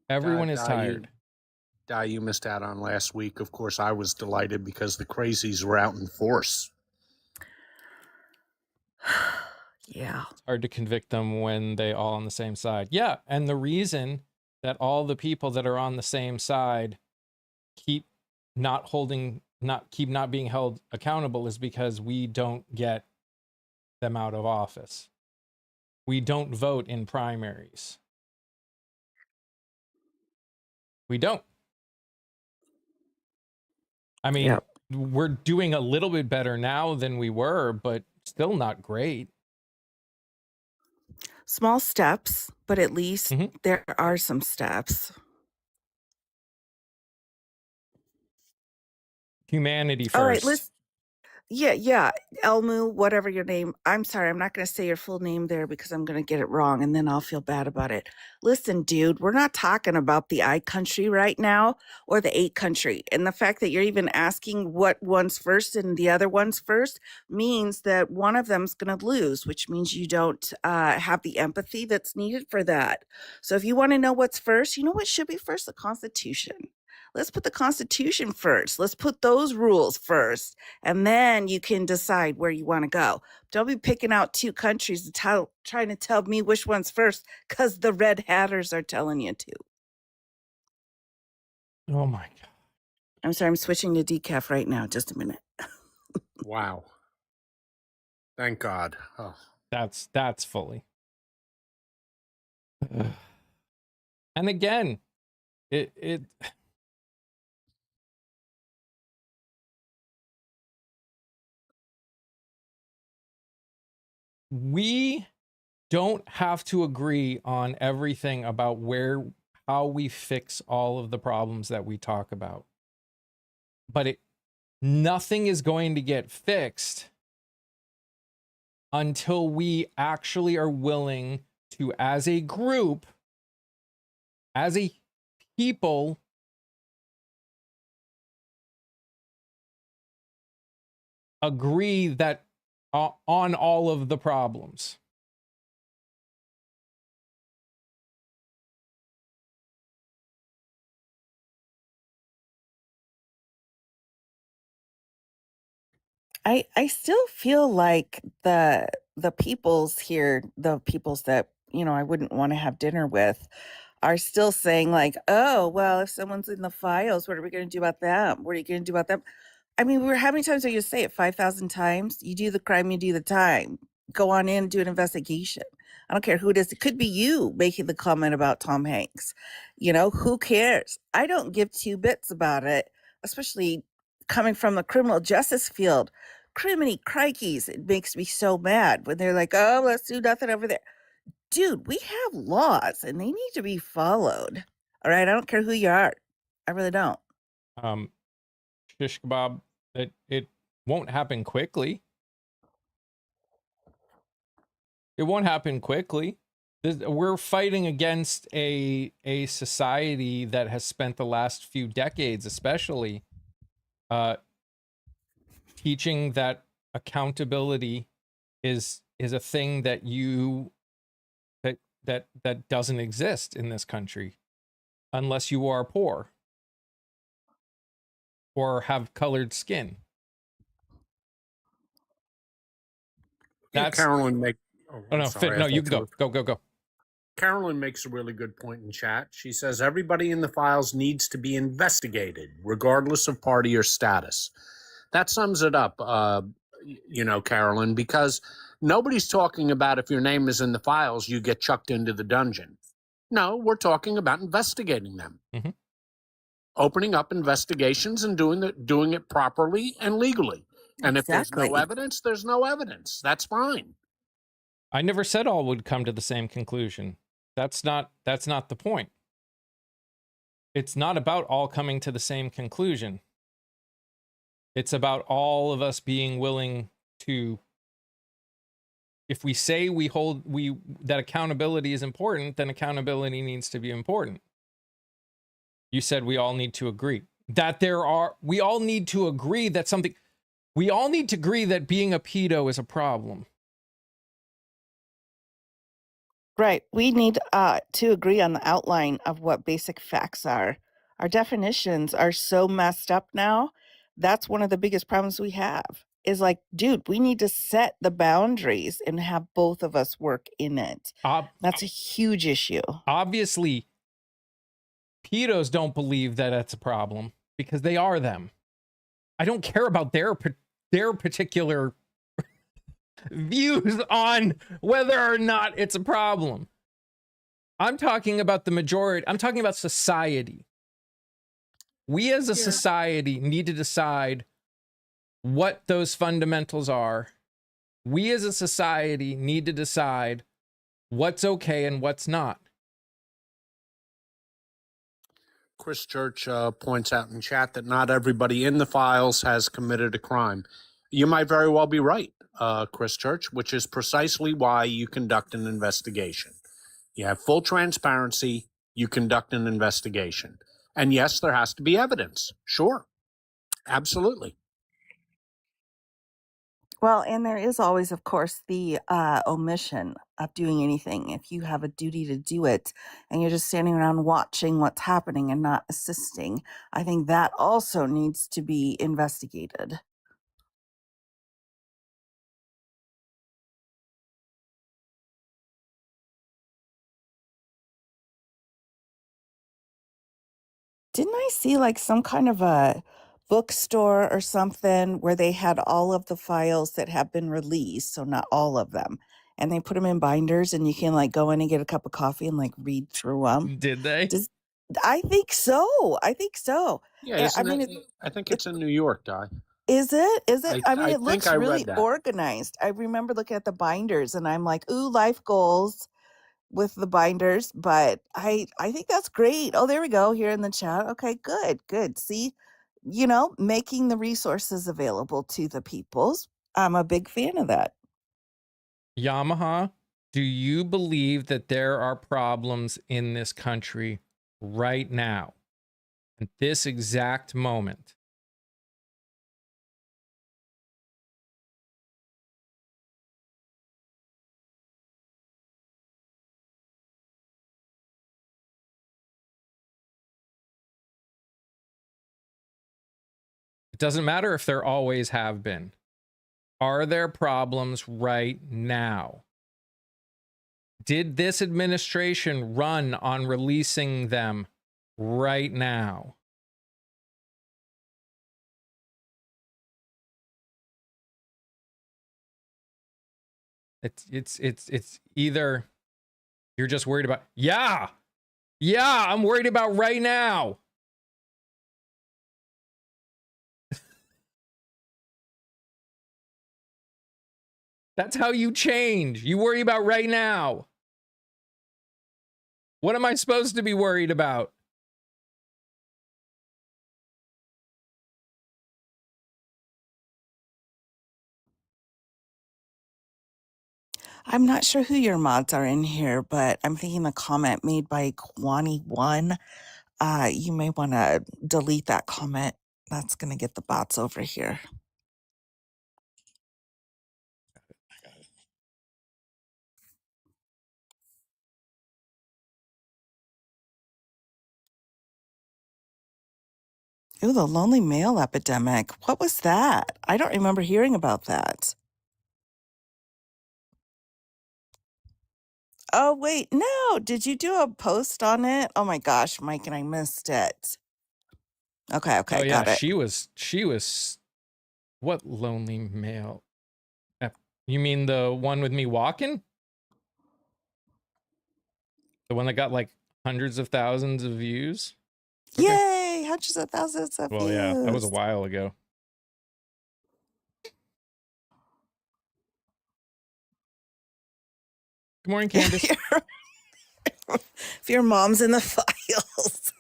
Everyone is tired. You missed out on last week. Of course, I was delighted because the crazies were out in force. Yeah. It's hard to convict them when they all on the same side. Yeah, and the reason that all the people that are on the same side keep not being held accountable is because we don't get them out of office. We don't vote in primaries. We don't. I mean, Yep. we're doing a little bit better now than we were, but still not great. Small steps, but at least there are some steps. Humanity first. All right, let's. Yeah, Elmu, whatever your name. I'm sorry, I'm not going to say your full name there because I'm going to get it wrong and then I'll feel bad about it. Listen, dude, we're not talking about the I country right now or the 8 country. And the fact that you're even asking what one's first and the other one's first means that one of them's going to lose, which means you don't have the empathy that's needed for that. So if you want to know what's first, you know what should be first? The Constitution. Let's put the Constitution first. Let's put those rules first. And then you can decide where you want to go. Don't be picking out 2 countries and trying to tell me which one's first because the red hatters are telling you to. Oh my God. I'm sorry, I'm switching to decaf right now. Just a minute. Wow. Thank God. Oh. That's fully. And again, it we don't have to agree on everything about how we fix all of the problems that we talk about. But nothing is going to get fixed until we actually are willing to, as a group, as a people, agree that on all of the problems. I still feel like the peoples here, the peoples that, I wouldn't want to have dinner with, are still saying like, "Oh, well, if someone's in the files, what are we going to do about them? What are you going to do about them?" I mean, how many times are you say it? 5,000 times? You do the crime, you do the time. Go on in, do an investigation. I don't care who it is. It could be you making the comment about Tom Hanks. Who cares? I don't give two bits about it, especially coming from the criminal justice field. Criminy crikeys, it makes me so mad when they're like, "Oh, let's do nothing over there." Dude, we have laws and they need to be followed. All right. I don't care who you are. I really don't. Shish kebab, it won't happen quickly. It won't happen quickly. We're fighting against a society that has spent the last few decades, especially, teaching that accountability is a thing that that doesn't exist in this country unless you are poor or have colored skin. That's Carolyn make. Oh no, sorry, no, you can go. Carolyn makes a really good point in chat. She says everybody in the files needs to be investigated, regardless of party or status. That sums it up, Carolyn, because nobody's talking about if your name is in the files, you get chucked into the dungeon. No, we're talking about investigating them. Mm-hmm. Opening up investigations and doing it properly and legally. And if there's no evidence, there's no evidence. That's fine. I never said all would come to the same conclusion. That's not the point. It's not about all coming to the same conclusion. It's about all of us being willing to, if we say that accountability is important, then accountability needs to be important. You said we all need to agree that we all need to agree that we all need to agree that being a pedo is a problem. Right. We need to agree on the outline of what basic facts are. Our definitions are so messed up now. That's one of the biggest problems we have is like, dude, we need to set the boundaries and have both of us work in it. That's a huge issue. Obviously, pedos don't believe that it's a problem because they are them. I don't care about their particular views on whether or not it's a problem. I'm talking about the majority. I'm talking about society. We as a society need to decide what those fundamentals are. We as a society need to decide what's okay and what's not. Chris Church points out in chat that not everybody in the files has committed a crime. You might very well be right, Chris Church, which is precisely why you conduct an investigation. You have full transparency, you conduct an investigation. And yes, there has to be evidence. Sure. Absolutely. Well, and there is always, of course, the omission of doing anything. If you have a duty to do it and you're just standing around watching what's happening and not assisting, I think that also needs to be investigated. Didn't I see like some kind of a bookstore or something where they had all of the files that have been released, so not all of them, and they put them in binders and you can like go in and get a cup of coffee and like read through them? Did they? I think so. I think so. Yeah, I think it's in New York, Di. Is it? Is it? I mean, I it think looks I really read that. organized. I remember looking at the binders and I'm like, ooh, life goals with the binders, but I think that's great. Oh, there we go here in the chat. Okay, good, good. See, making the resources available to the peoples. I'm a big fan of that. Yamaha, do you believe that there are problems in this country right now, at this exact moment? It doesn't matter if there always have been. Are there problems right now? Did this administration run on releasing them right now? It's either you're just worried about, yeah, I'm worried about right now. That's how you change. You worry about right now. What am I supposed to be worried about? I'm not sure who your mods are in here, but I'm thinking the comment made by Kwani1. You may want to delete that comment. That's going to get the bots over here. Ooh, the lonely male epidemic. What was that? I don't remember hearing about that. Oh, wait, no. Did you do a post on it? Oh my gosh, Mike, and I missed it. Okay, Oh yeah, got it. she was what lonely male? You mean the one with me walking? The one that got like hundreds of thousands of views? Okay. Yay, hundreds of thousands of views. Well, yeah, that was a while ago. Good morning, Candace. If your mom's in the files.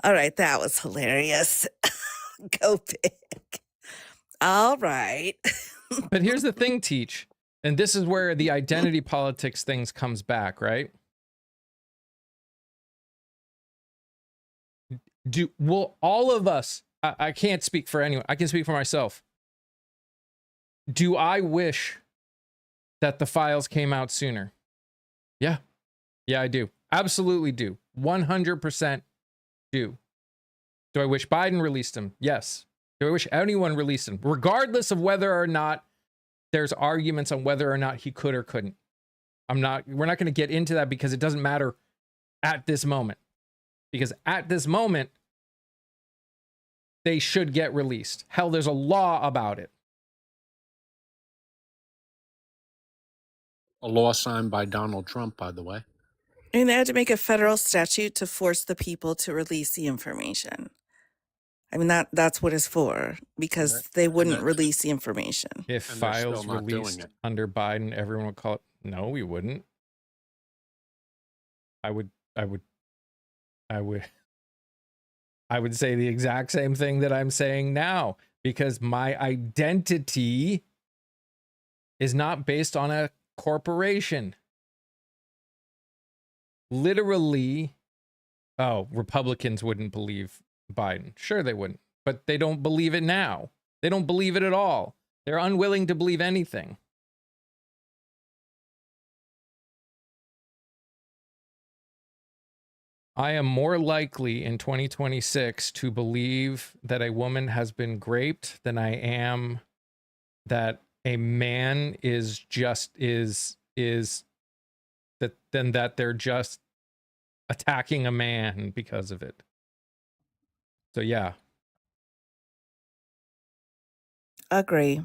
All right, that was hilarious. Go big. All right. But here's the thing, Teach, and this is where the identity politics things comes back, right? Will all of us, I can't speak for anyone, I can speak for myself. Do I wish that the files came out sooner? Yeah. Yeah, I do. Absolutely do. 100% do. Do I wish Biden released them? Yes. Do I wish anyone released them? Regardless of whether or not there's arguments on whether or not he could or couldn't. We're not going to get into that because it doesn't matter at this moment. Because at this moment, they should get released. Hell, there's a law about it. A law signed by Donald Trump, by the way. And they had to make a federal statute to force the people to release the information. I mean, that's what it's for, because they wouldn't release the information. If files released under Biden, everyone would call it. No, we wouldn't. I would say the exact same thing that I'm saying now, because my identity is not based on a corporation. Literally, Republicans wouldn't believe Biden. Sure, they wouldn't, but they don't believe it now. They don't believe it at all. They're unwilling to believe anything. I am more likely in 2026 to believe that a woman has been raped than I am that a man is that they're just attacking a man because of it. So yeah. Agree.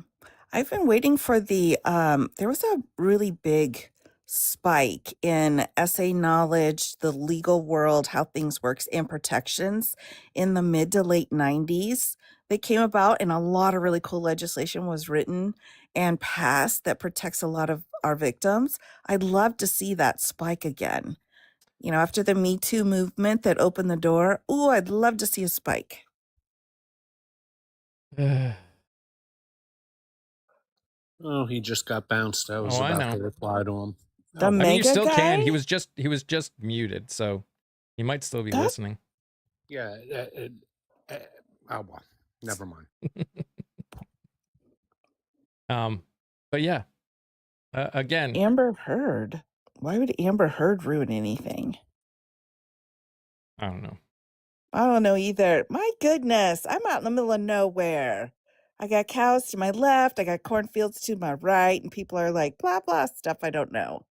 I've been waiting for the there was a really big spike in SA knowledge, the legal world, how things works, and protections in the mid to late 90s they came about, and a lot of really cool legislation was written and passed that protects a lot of our victims. I'd love to see that spike again. You know, after the Me Too movement that opened the door, ooh, I'd love to see a spike. Oh, he just got bounced. I was Oh, I about to know. reply to him. The Oh, I mean, you mega still can. guy? He was just muted, so he might still be That listening. yeah. Oh, well, never mind. But yeah, again, Amber Heard. Why would Amber Heard ruin anything? I don't know. I don't know either. My goodness, I'm out in the middle of nowhere. I got cows to my left, I got cornfields to my right, and people are like blah blah stuff I don't know.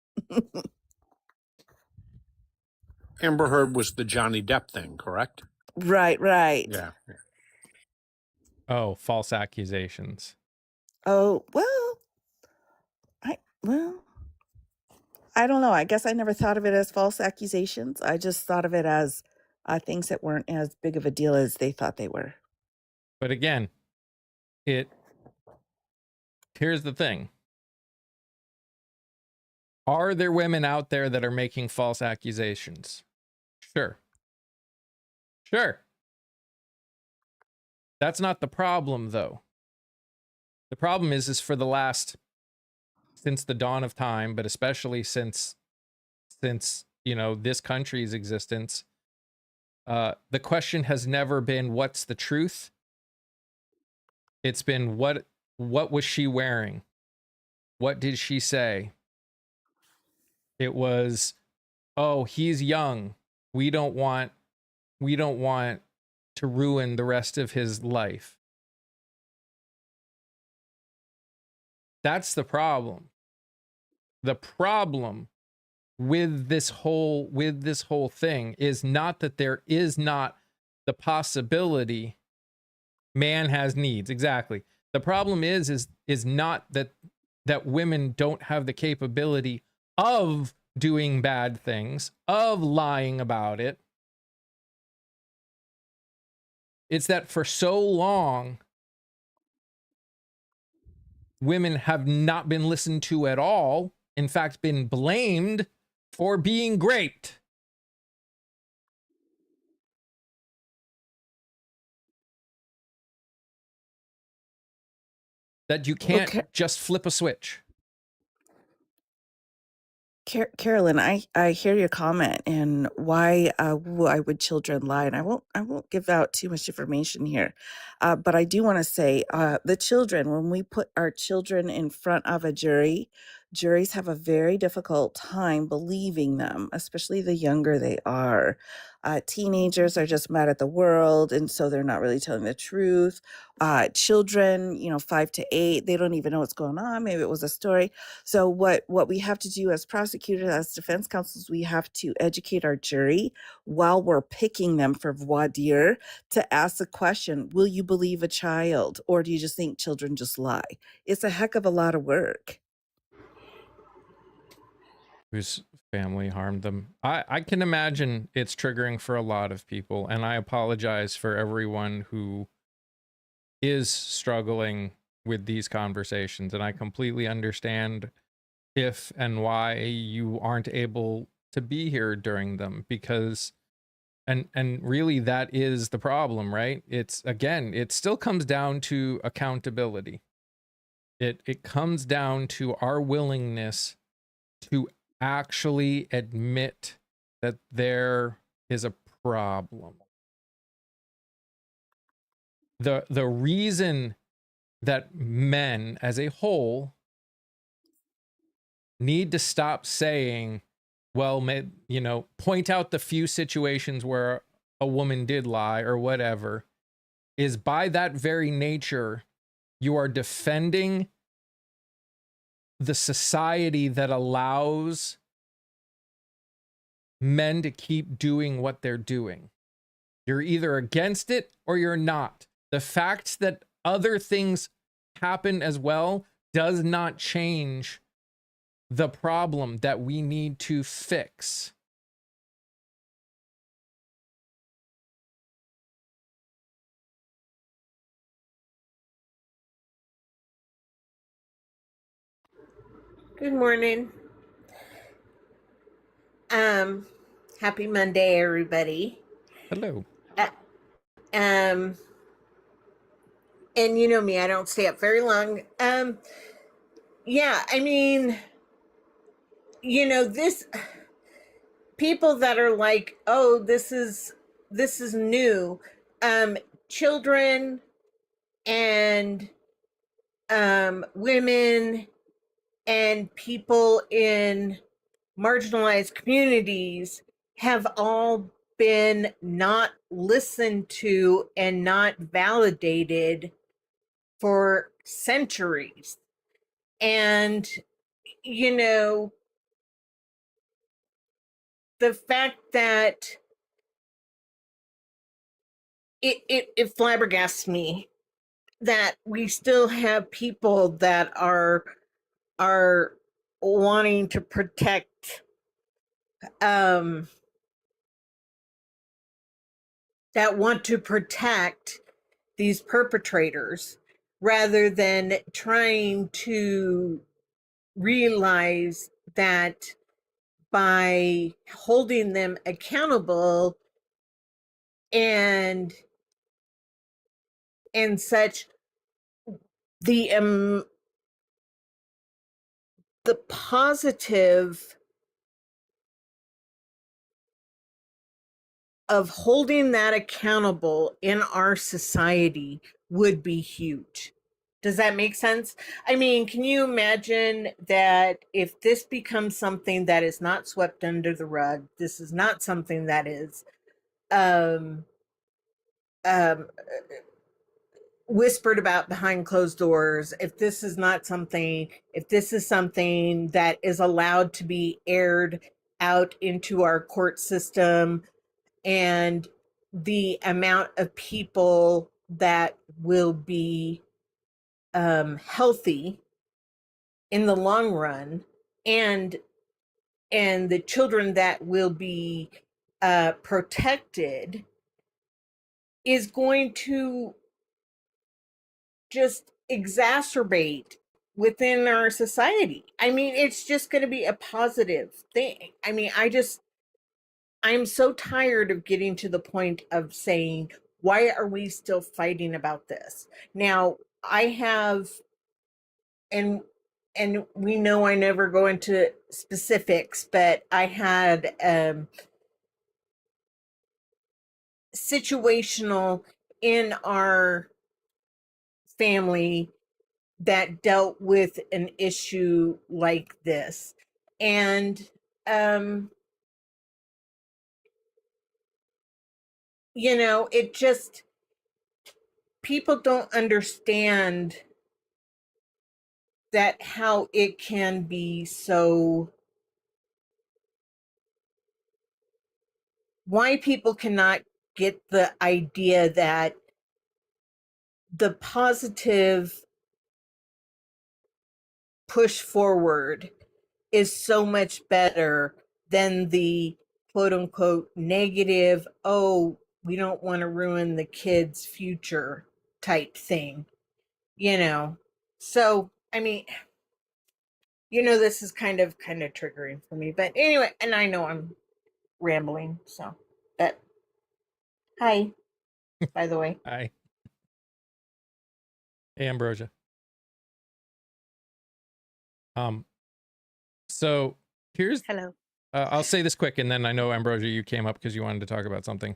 Amber Heard was the Johnny Depp thing, correct? Right, right. Yeah. Oh, false accusations. Oh, well, I don't know. I guess I never thought of it as false accusations. I just thought of it as things that weren't as big of a deal as they thought they were. But again, here's the thing. Are there women out there that are making false accusations? Sure. Sure. That's not the problem, though. The problem is since the dawn of time, but especially since this country's existence, the question has never been what's the truth. It's been what was she wearing? What did she say? It was, oh, he's young. We don't want to ruin the rest of his life. That's the problem. The problem with this whole thing is not that there is not the possibility man has needs. Exactly. The problem is not that women don't have the capability of doing bad things, of lying about it. It's that for so long, women have not been listened to at all. In fact, been blamed for being great. That you can't just flip a switch. Carolyn, I hear your comment and why would children lie, and I won't give out too much information here, but I do want to say the children, when we put our children in front of a jury, juries have a very difficult time believing them, especially the younger they are. Teenagers are just mad at the world, and so they're not really telling the truth. Children, 5 to 8, they don't even know what's going on. Maybe it was a story. So what we have to do as prosecutors, as defense counsels, we have to educate our jury while we're picking them for voir dire to ask the question, will you believe a child, or do you just think children just lie? It's a heck of a lot of work. Whose family harmed them. I can imagine it's triggering for a lot of people, and I apologize for everyone who is struggling with these conversations, and I completely understand if and why you aren't able to be here during them, because and really that is the problem, right? It's, again, it still comes down to accountability. It comes down to our willingness to actually admit that there is a problem. The reason that men as a whole need to stop saying, well, point out the few situations where a woman did lie or whatever, is by that very nature, you are defending the society that allows men to keep doing what they're doing. You're either against it or you're not. The fact that other things happen as well does not change the problem that we need to fix. Good morning. Happy Monday, everybody. Hello. And you know me, I don't stay up very long. Yeah, I mean, this people that are like, oh, this is new. Children and women and people in marginalized communities have all been not listened to and not validated for centuries. And, the fact that it flabbergasts me that we still have people that are wanting to protect that want to protect these perpetrators rather than trying to realize that by holding them accountable and such, the positive of holding that accountable in our society would be huge. Does that make sense? I mean, can you imagine that if this becomes something that is not swept under the rug, this is not something that is whispered about behind closed doors, if this is something that is allowed to be aired out into our court system, and the amount of people that will be healthy in the long run, and the children that will be protected, is going to just exacerbate within our society. I mean, it's just going to be a positive thing. I mean, I'm so tired of getting to the point of saying, why are we still fighting about this? Now, I have, and we know I never go into specifics, but I had situational in our family that dealt with an issue like this. And it just, people don't understand that how it can be so, why people cannot get the idea that the positive push forward is so much better than the quote unquote negative, oh, we don't want to ruin the kids' future type thing, So, I mean, this is kind of triggering for me. But anyway, and I know I'm rambling, so, but hi, by the way. Hi. Hey, Ambrosia. So here's, Hello. I'll say this quick, and then I know, Ambrosia, you came up because you wanted to talk about something.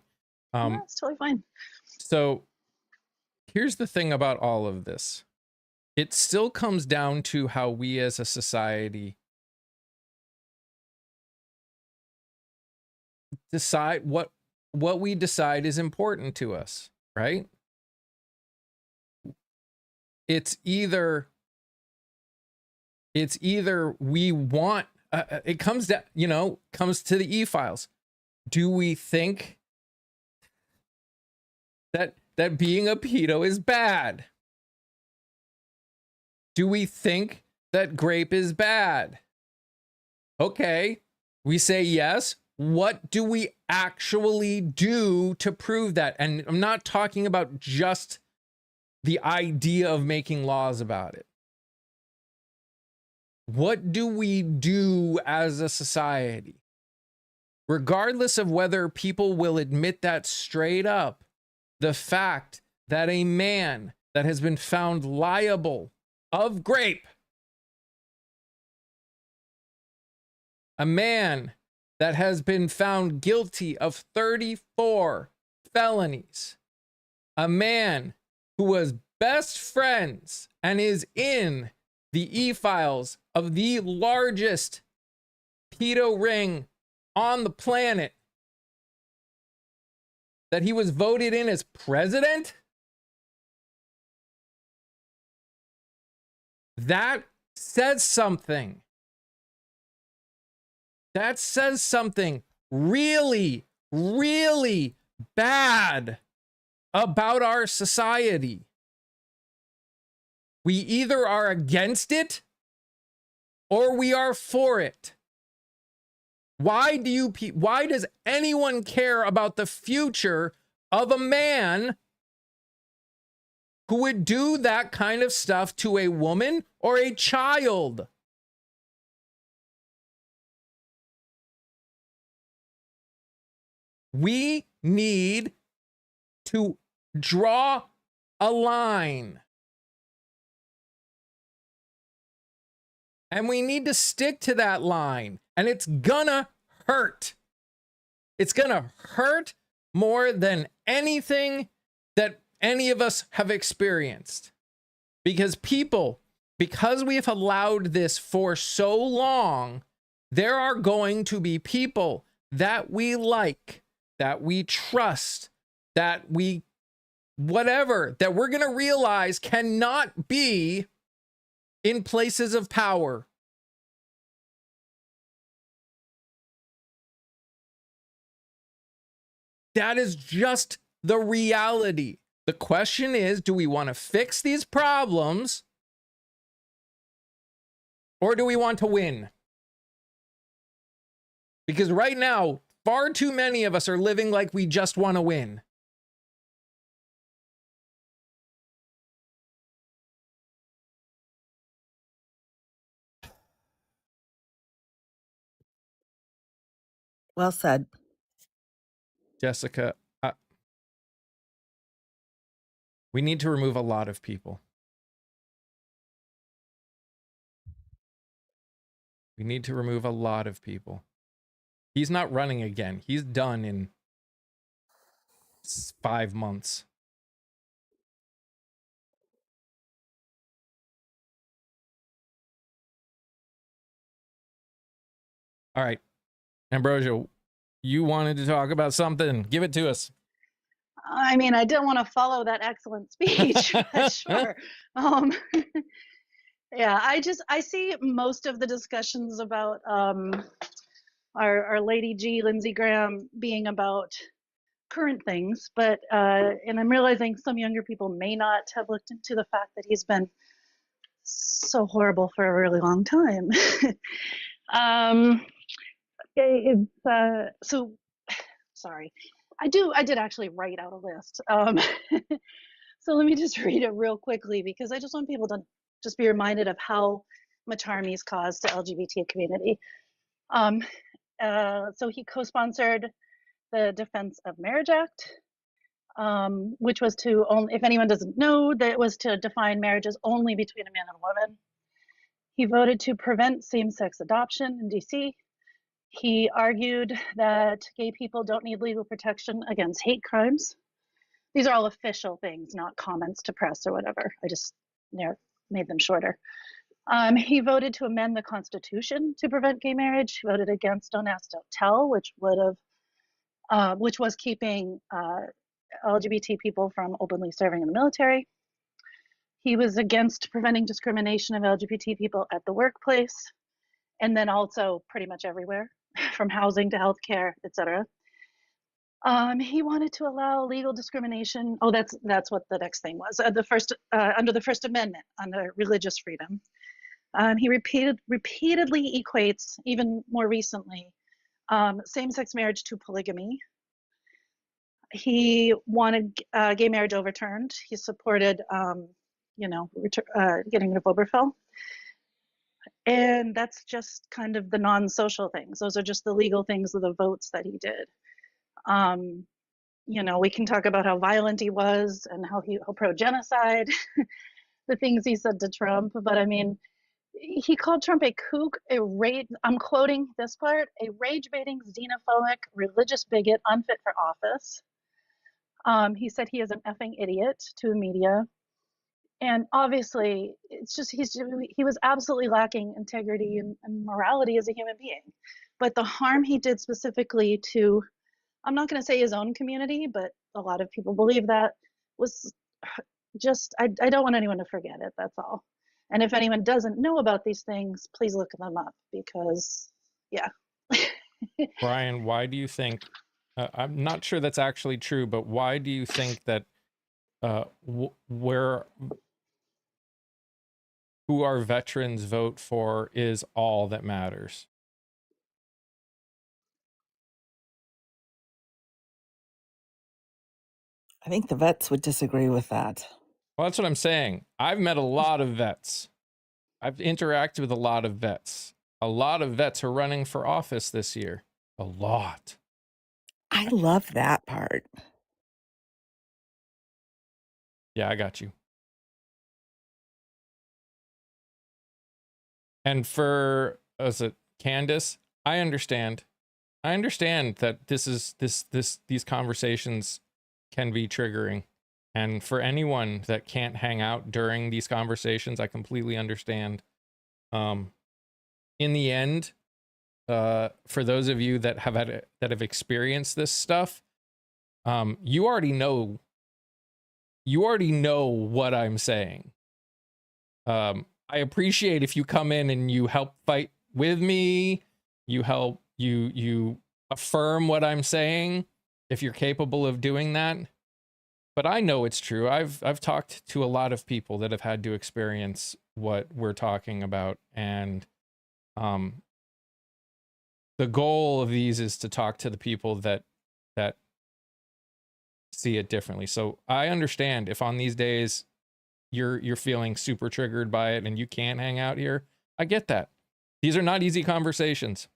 Yeah, it's totally fine. So here's the thing about all of this. It still comes down to how we as a society decide what we decide is important to us, right? It's either we want, it comes down, comes to the e-files. Do we think that being a pedo is bad? Do we think that grape is bad? Okay, we say yes. What do we actually do to prove that? And I'm not talking about just the idea of making laws about it. What do we do as a society? Regardless of whether people will admit that straight up, the fact that a man that has been found liable of rape, a man that has been found guilty of 34 felonies, a man who was best friends and is in the e-files of the largest pedo ring on the planet, that he was voted in as president? That says something. That says something really, really bad about our society. We either are against it or we are for it. Why does anyone care about the future of a man who would do that kind of stuff to a woman or a child? We need to draw a line. And we need to stick to that line. And it's gonna hurt. It's gonna hurt more than anything that any of us have experienced. Because we've allowed this for so long, there are going to be people that we like, that we trust, that we, whatever, that we're gonna realize cannot be in places of power. That is just the reality. The question is, do we want to fix these problems or do we want to win? Because right now, far too many of us are living like we just want to win. Well said. Jessica, we need to remove a lot of people. We need to remove a lot of people. He's not running again. He's done in 5 months. All right. Ambrosia, you wanted to talk about something. Give it to us. I mean, I didn't want to follow that excellent speech, but sure. Yeah, I see most of the discussions about our Lady G, Lindsey Graham, being about current things, but and I'm realizing some younger people may not have looked into the fact that he's been so horrible for a really long time. So sorry, I did actually write out a list. So let me just read it real quickly because I just want people to just be reminded of how much harm he's caused to LGBT community. So he co-sponsored the Defense of Marriage Act, which was to only, if anyone doesn't know, that was to define marriages only between a man and a woman. He voted to prevent same-sex adoption in DC. He argued that gay people don't need legal protection against hate crimes. These are all official things, not comments to press or whatever. I just made them shorter. He voted to amend the Constitution to prevent gay marriage. He voted against Don't Ask, Don't Tell, which was keeping LGBT people from openly serving in the military. He was against preventing discrimination of LGBT people at the workplace, and then also pretty much everywhere, from housing to healthcare, etc. He wanted to allow legal discrimination. Oh, that's what the next thing was. Under the First Amendment, under religious freedom. He repeatedly equates, even more recently, same-sex marriage to polygamy. He wanted gay marriage overturned. He supported, getting rid of Obergefell. And that's just kind of the non-social things. Those are just the legal things of the votes that he did. You know, we can talk about how violent he was and how pro-genocide, the things he said to Trump. But I mean, he called Trump a kook, I'm quoting this part, a rage-baiting, xenophobic, religious bigot, unfit for office. He said he is an effing idiot to the media. And obviously, it's just, he was absolutely lacking integrity and morality as a human being. But the harm he did specifically to, I'm not going to say his own community, but a lot of people believe that, was just, I don't want anyone to forget it, that's all. And if anyone doesn't know about these things, please look them up, because, yeah. Brian, why do you think, I'm not sure that's actually true, but why do you think that who our veterans vote for is all that matters? I think the vets would disagree with that. Well, that's what I'm saying. I've met a lot of vets. I've interacted with a lot of vets. A lot of vets are running for office this year. A lot. I love that part. Yeah, I got you. And for, is it Candace? I understand. I understand that these conversations can be triggering. And for anyone that can't hang out during these conversations, I completely understand. In the end, for those of you that have experienced this stuff, you already know what I'm saying. I appreciate if you come in and you help fight with me, you help you affirm what I'm saying if you're capable of doing that. But I know it's true. I've talked to a lot of people that have had to experience what we're talking about, and the goal of these is to talk to the people that see it differently. So I understand if on these days you're feeling super triggered by it and you can't hang out here. I get that. These are not easy conversations.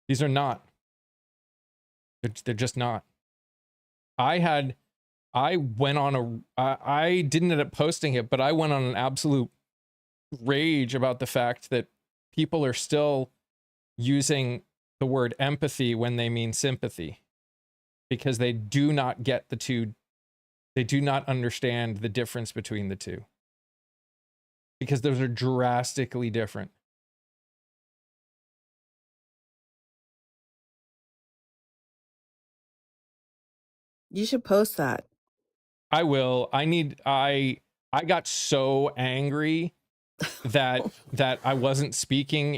These are not. They're just not. I didn't end up posting it, but I went on an absolute rage about the fact that people are still using the word empathy when they mean sympathy, because they do not get the two. They do not understand the difference between the two, because those are drastically different. You should post that. I will. I got so angry that I wasn't speaking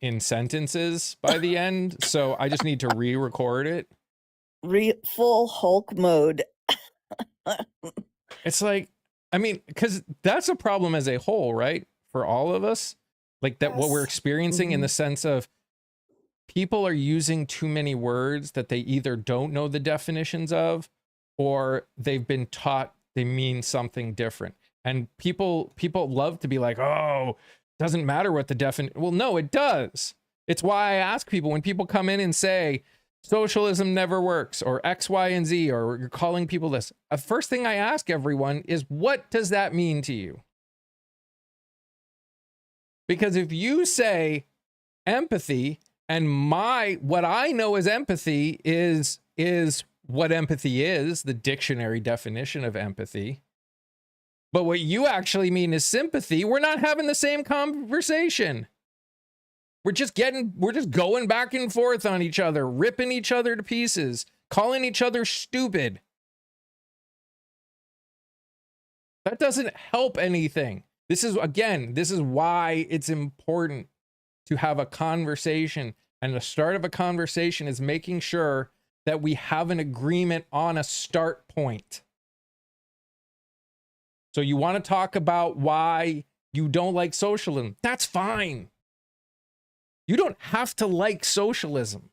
in sentences by the end, so I just need to re-record it. Full Hulk mode. It's like, I mean, because that's a problem as a whole, right? For all of us, like that, what we're experiencing in the sense of people are using too many words that they either don't know the definitions of, or they've been taught they mean something different. And people love to be like, oh, doesn't matter what the definition. Well, no, it does. It's why I ask people when people come in and say socialism never works, or X, Y, and Z, or you're calling people this. The first thing I ask everyone is, what does that mean to you? Because if you say empathy, and what I know as empathy is what empathy is, the dictionary definition of empathy. But what you actually mean is sympathy, we're not having the same conversation. We're just going back and forth on each other, ripping each other to pieces, calling each other stupid. That doesn't help anything. This is why it's important to have a conversation. And the start of a conversation is making sure that we have an agreement on a start point. So you want to talk about why you don't like socialism? That's fine. You don't have to like socialism.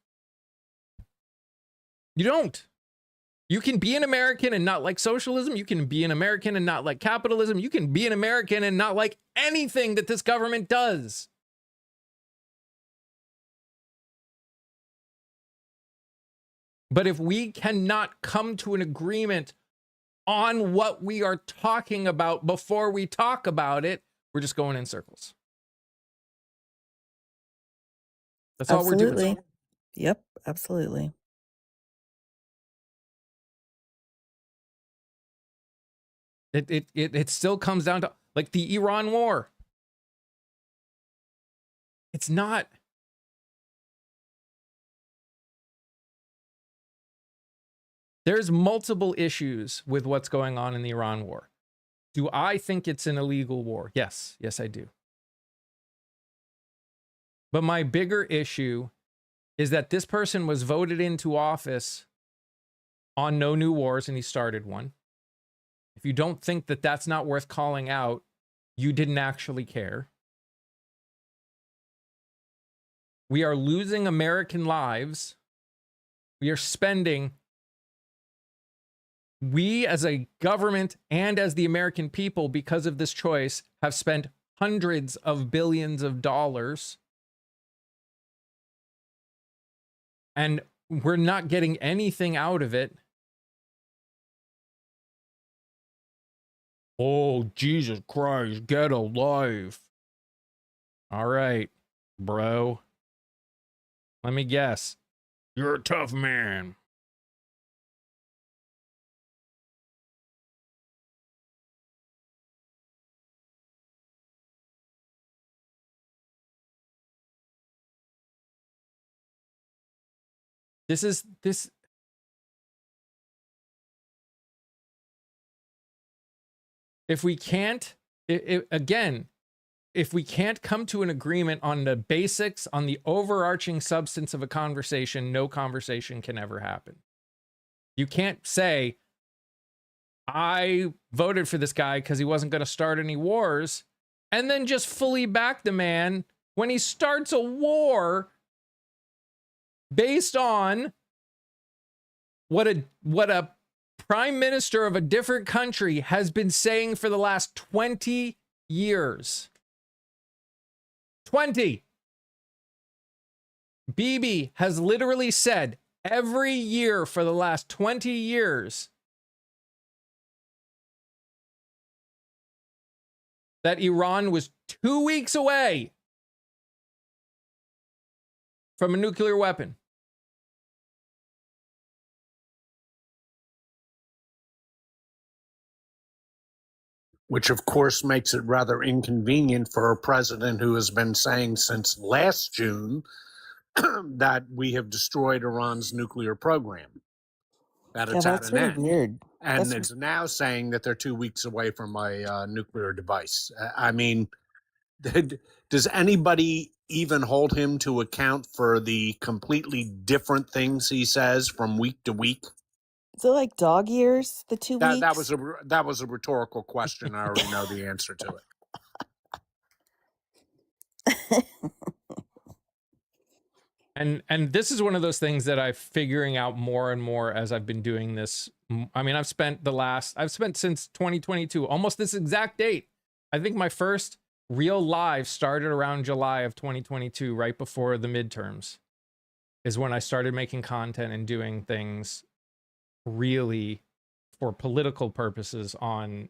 You don't. You can be an American and not like socialism. You can be an American and not like capitalism. You can be an American and not like anything that this government does. But if we cannot come to an agreement on what we are talking about before we talk about it, we're just going in circles. That's all we're doing. Absolutely. Yep, absolutely. It still comes down to like the Iran war. It's not. There's multiple issues with what's going on in the Iran war. Do I think it's an illegal war? Yes. Yes, I do. But my bigger issue is that this person was voted into office on no new wars, and he started one. If you don't think that that's not worth calling out, you didn't actually care. We are losing American lives. We are spending, we as a government and as the American people, because of this choice, have spent hundreds of billions of dollars. And we're not getting anything out of it. Oh, Jesus Christ, get a life. All right, bro. Let me guess. You're a tough man. This. If we can't, again, if we can't come to an agreement on the basics, on the overarching substance of a conversation, no conversation can ever happen. You can't say, I voted for this guy because he wasn't going to start any wars, and then just fully back the man when he starts a war based on what a prime minister of a different country has been saying for the last 20 years. 20. Bibi has literally said every year for the last 20 years that Iran was 2 weeks away from a nuclear weapon. Which, of course, makes it rather inconvenient for a president who has been saying since last June that we have destroyed Iran's nuclear program, that Yeah, it's at that's an really end. weird. And That's it's now saying that they're 2 weeks away from a nuclear device. I mean, does anybody even hold him to account for the completely different things he says from week to week? is it like dog years, the 2 That weeks? was a rhetorical question. I already know the answer to it. And this is one of those things that I'm figuring out more and more as I've been doing this. I mean, I've spent since 2022, almost this exact date. I think my first real live started around July of 2022, right before the midterms, is when I started making content and doing things really for political purposes on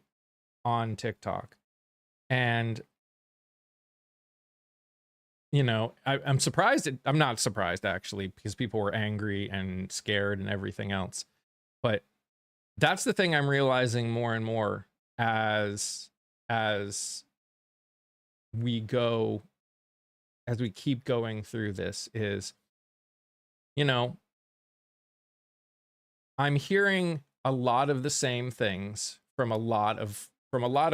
TikTok. And you know, I'm surprised. I'm not surprised, actually, because people were angry and scared and everything else. But that's the thing I'm realizing more and more as we keep going through this is, you know, I'm hearing a lot of the same things from a lot of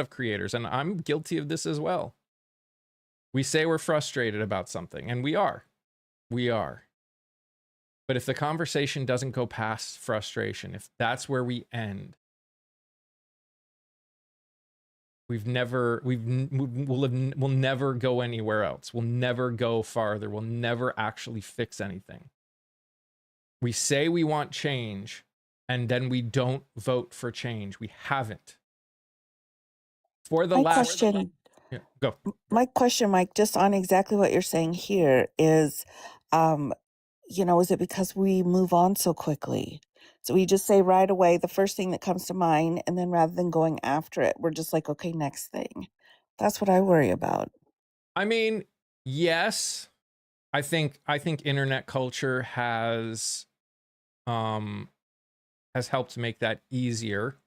creators, and I'm guilty of this as well. We say we're frustrated about something, and we are. But if the conversation doesn't go past frustration, if that's where we end, we'll never go anywhere else. We'll never go farther. We'll never actually fix anything. We say we want change, and then we don't vote for change. We haven't. For the My last question, yeah, go. my question, Mike, just on exactly what you're saying here is, is it because we move on so quickly? So we just say right away the first thing that comes to mind, and then rather than going after it, we're just like, okay, next thing. That's what I worry about. I mean, yes, I think internet culture has helped make that easier.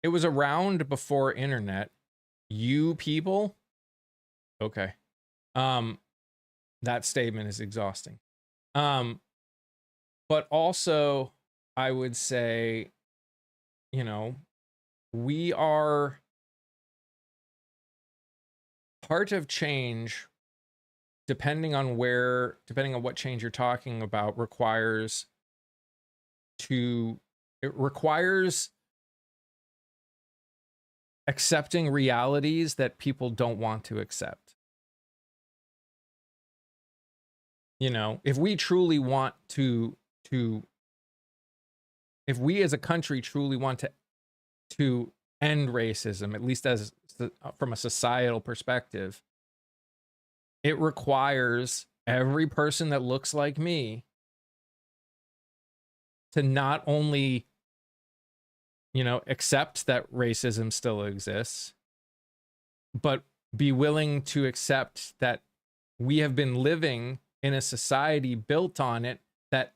It was around before internet. You people, okay. That statement is exhausting. But also I would say, we are part of change, depending on what change you're talking about, requires accepting realities that people don't want to accept. If we truly want if we as a country truly want to end racism, at least from a societal perspective, it requires every person that looks like me to not only accept that racism still exists, but be willing to accept that we have been living in a society built on it that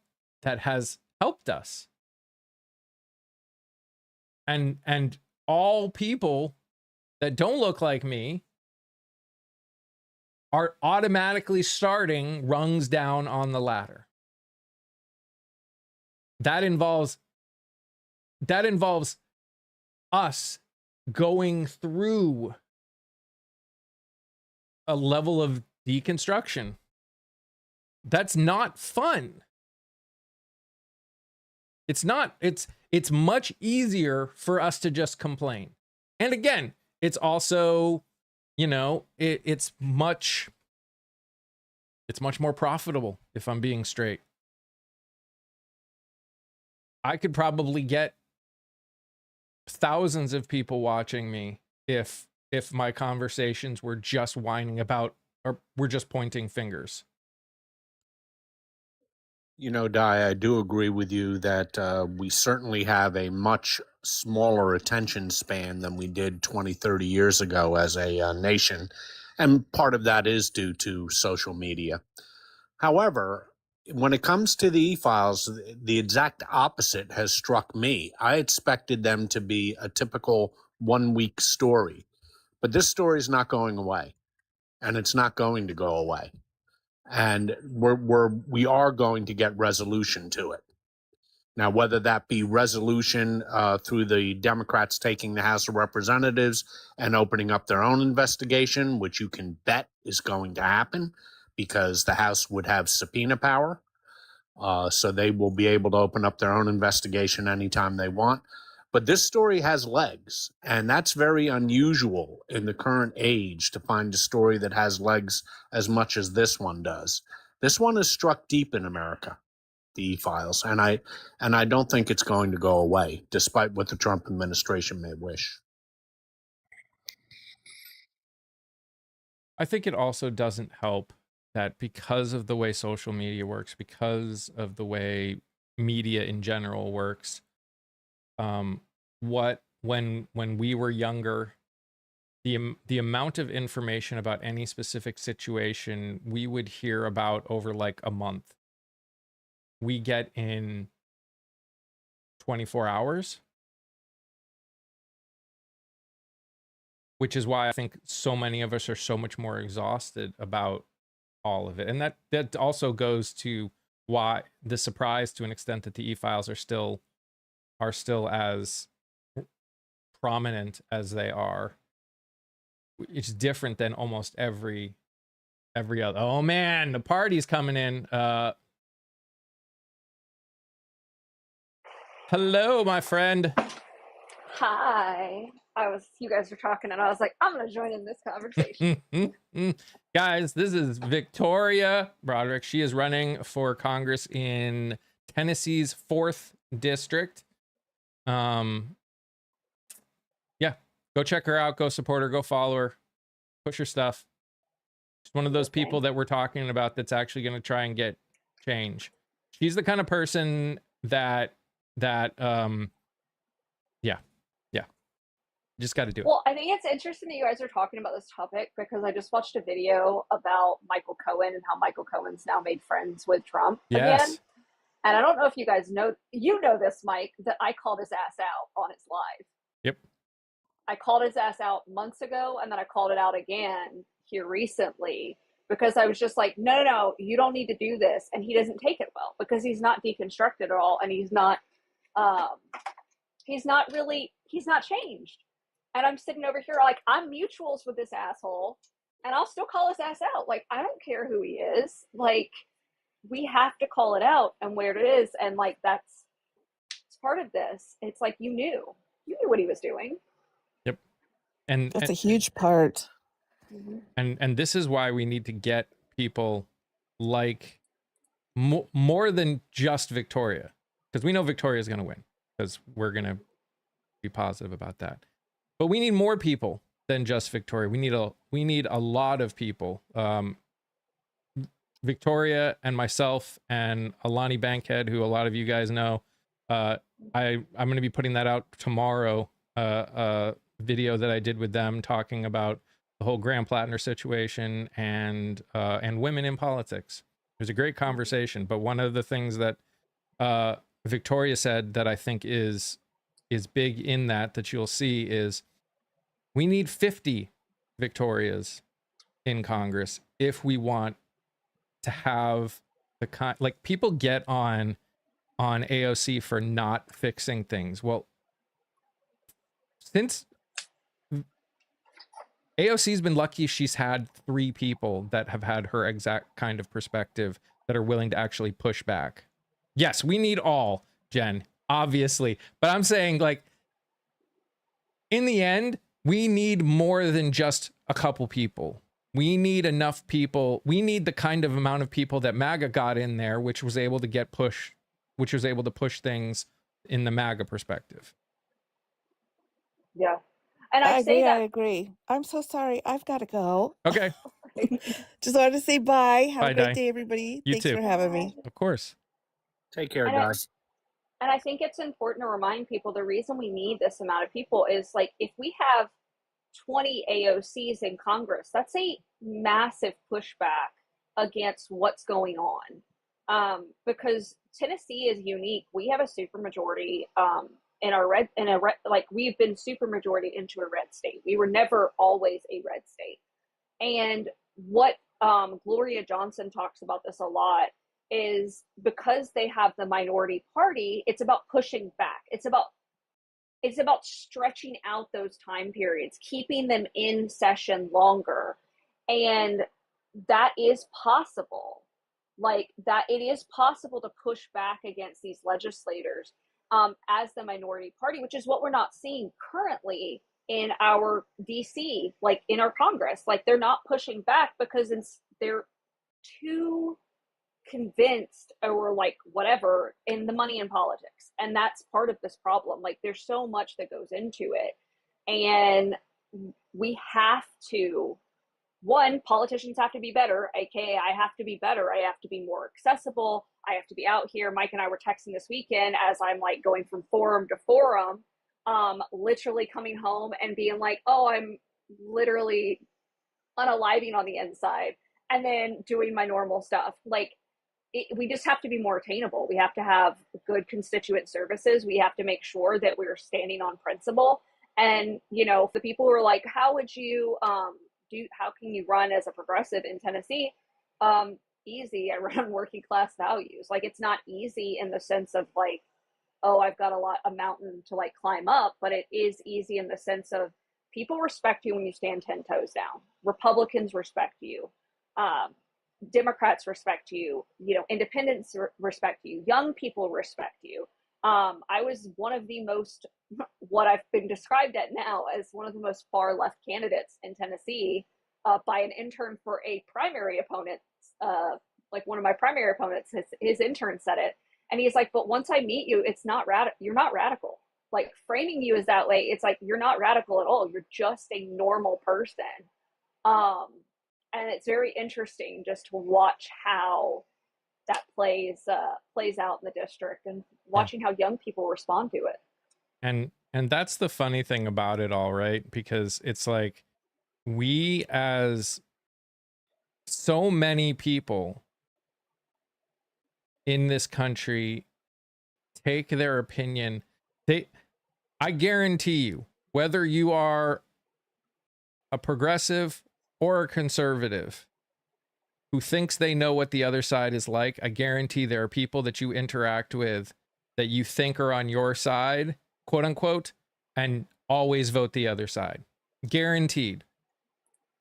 has helped us. And all people that don't look like me are automatically starting rungs down on the ladder. That involves us going through a level of deconstruction. That's not fun. It's not. It's much easier for us to just complain. And again, it's also, it's much more profitable, if I'm being straight. I could probably get thousands of people watching me if my conversations were just whining about, or we're just pointing fingers. Di, I do agree with you that we certainly have a much smaller attention span than we did 20, 30 years ago as a nation. And part of that is due to social media. However, when it comes to the e-files, the exact opposite has struck me. I expected them to be a typical 1-week story, but this story is not going away, and it's not going to go away. And we are going to get resolution to it. Now, whether that be resolution through the Democrats taking the House of Representatives and opening up their own investigation, which you can bet is going to happen because the House would have subpoena power. So they will be able to open up their own investigation anytime they want. But this story has legs, and that's very unusual in the current age to find a story that has legs as much as this one does. This one has struck deep in America, the e-files, and I don't think it's going to go away, despite what the Trump administration may wish. I think it also doesn't help that because of the way social media works, because of the way media in general works, when we were younger, the amount of information about any specific situation we would hear about over like a month, we get in 24 hours. Which is why I think so many of us are so much more exhausted about all of it. And that also goes to why the surprise, to an extent, that the e-files are still as prominent as they are. It's different than almost every other. Oh man, the party's coming in. Hello, my friend. Hi. You guys were talking and I was like, I'm going to join in this conversation. Guys, this is Victoria Broderick. She is running for Congress in Tennessee's 4th district. Yeah, go check her out, go support her, go follow her, push her stuff. She's one of those people that we're talking about that's actually going to try and get change. She's the kind of person that yeah, just got to do it. Well, I think it's interesting that you guys are talking about this topic because I just watched a video about Michael Cohen and how Michael Cohen's now made friends with Trump again. And I don't know if you guys know, this, Mike, that I called his ass out on his live. Yep. I called his ass out months ago, and then I called it out again here recently because I was just like, no, you don't need to do this. And he doesn't take it well because he's not deconstructed at all. And he's not changed. And I'm sitting over here like, I'm mutuals with this asshole, and I'll still call his ass out. Like, I don't care who he is. Like, we have to call it out and where it is. And like, it's part of this. It's like, you knew what he was doing. Yep. And that's a huge part. And this is why we need to get people like more than just Victoria, because we know Victoria is going to win because we're going to be positive about that. But we need more people than just Victoria. We need a lot of people. Victoria and myself and Alani Bankhead, who a lot of you guys know, I'm going to be putting that out tomorrow. A video that I did with them talking about the whole Graham Plattner situation and women in politics. It was a great conversation, but one of the things that Victoria said that I think is big in that you'll see is we need 50 Victorias in Congress if we want to have the kind, like, people get on AOC for not fixing things. Well, since AOC's been lucky, she's had 3 people that have had her exact kind of perspective that are willing to actually push back. Yes, we need all, Jen, obviously. But I'm saying, like, in the end, we need more than just a couple people. We need enough people. We need the kind of amount of people that MAGA got in there, which was able to push things in the MAGA perspective. Yeah. And I agree. I'm so sorry. I've got to go. Okay. Just wanted to say bye. Have a great Di. day, everybody. You Thanks too. for having me. Of course. Take care, And guys. And I think it's important to remind people the reason we need this amount of people is, like, if we have 20 AOCs in Congress, that's a massive pushback against what's going on. Because Tennessee is unique. We have a supermajority we've been supermajority into a red state. We were never always a red state. And what Gloria Johnson talks about this a lot is because they have the minority party, it's about pushing back. It's about stretching out those time periods, keeping them in session longer. And that is possible. Like, that it is possible to push back against these legislators as the minority party, which is what we're not seeing currently in our DC, like in our Congress. Like, they're not pushing back because they're too convinced or like whatever in the money in politics. And that's part of this problem. Like, there's so much that goes into it. And we have to, politicians have to be better, aka I have to be better. I have to be more accessible. I have to be out here. Mike and I were texting this weekend as I'm like going from forum to forum, literally coming home and being like, oh, I'm literally unaliving on the inside, and then doing my normal stuff. Like, we just have to be more attainable. We have to have good constituent services. We have to make sure that we're standing on principle. And, the people who are like, how would you how can you run as a progressive in Tennessee? Easy. I run working class values. Like, it's not easy in the sense of like, oh, I've got a mountain to like climb up, but it is easy in the sense of people respect you when you stand 10 toes down. Republicans respect you. Democrats respect you, independents respect you, young people respect you. I was one of the most, what I've been described at now as one of the most far left candidates in Tennessee by an intern for a primary opponent. Like, one of my primary opponents, his intern said it. And he's like, but once I meet you, it's not you're not radical. Like framing you as that way, it's like you're not radical at all. You're just a normal person. Um, and it's very interesting just to watch how that plays out in the district and Yeah. watching how young people respond to it. And that's the funny thing about it all, right? Because it's like we, as so many people in this country, take their opinion. I guarantee you, whether you are a progressive or a conservative who thinks they know what the other side is like, I guarantee there are people that you interact with that you think are on your side, quote unquote, and always vote the other side. Guaranteed.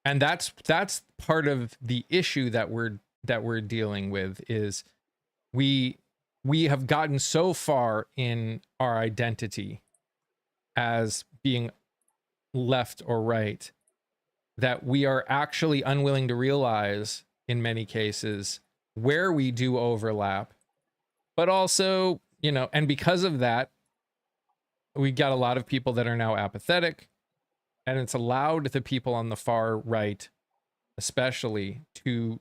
And that's part of the issue that we're dealing with is we have gotten so far in our identity as being left or right that we are actually unwilling to realize in many cases where we do overlap, but also, you know, and because of that, we got a lot of people that are now apathetic, and it's allowed the people on the far right, especially, to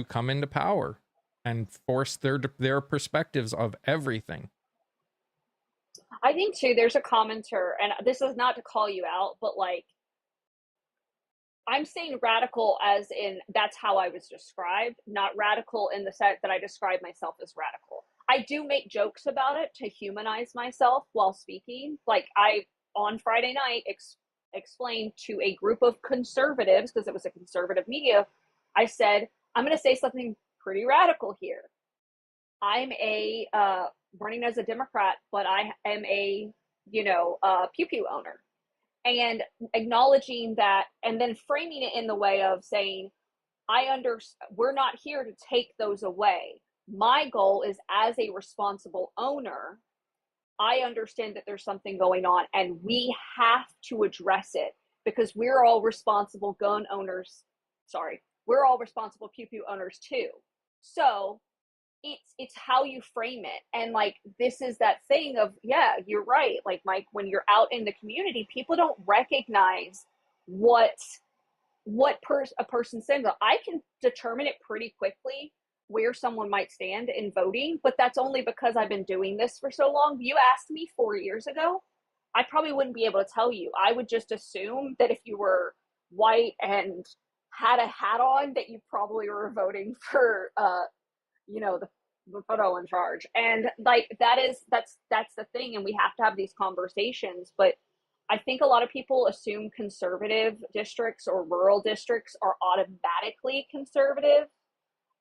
come into power and force their perspectives of everything. I think too, there's a commenter, and this is not to call you out, but like, I'm saying radical as in that's how I was described, not radical in the sense that I describe myself as radical. I do make jokes about it to humanize myself while speaking. Like I, on Friday night, explained to a group of conservatives, because it was a conservative media, I said, I'm going to say something pretty radical here. I'm running as a Democrat, but I am a, Pew Pew owner. And acknowledging that, and then framing it in the way of saying, we're not here to take those away. My goal is, as a responsible owner, I understand that there's something going on and we have to address it because we're all responsible gun owners. Sorry, we're all responsible Pew Pew owners too. So it's how you frame it. And like, this is that thing of, yeah, you're right. Like, Mike, when you're out in the community, people don't recognize what a person stands on. I can determine it pretty quickly where someone might stand in voting, but that's only because I've been doing this for so long. You asked me 4 years ago, I probably wouldn't be able to tell you. I would just assume that if you were white and had a hat on, that you probably were voting for the photo in charge. And like that's the thing, and we have to have these conversations. But I think a lot of people assume conservative districts or rural districts are automatically conservative.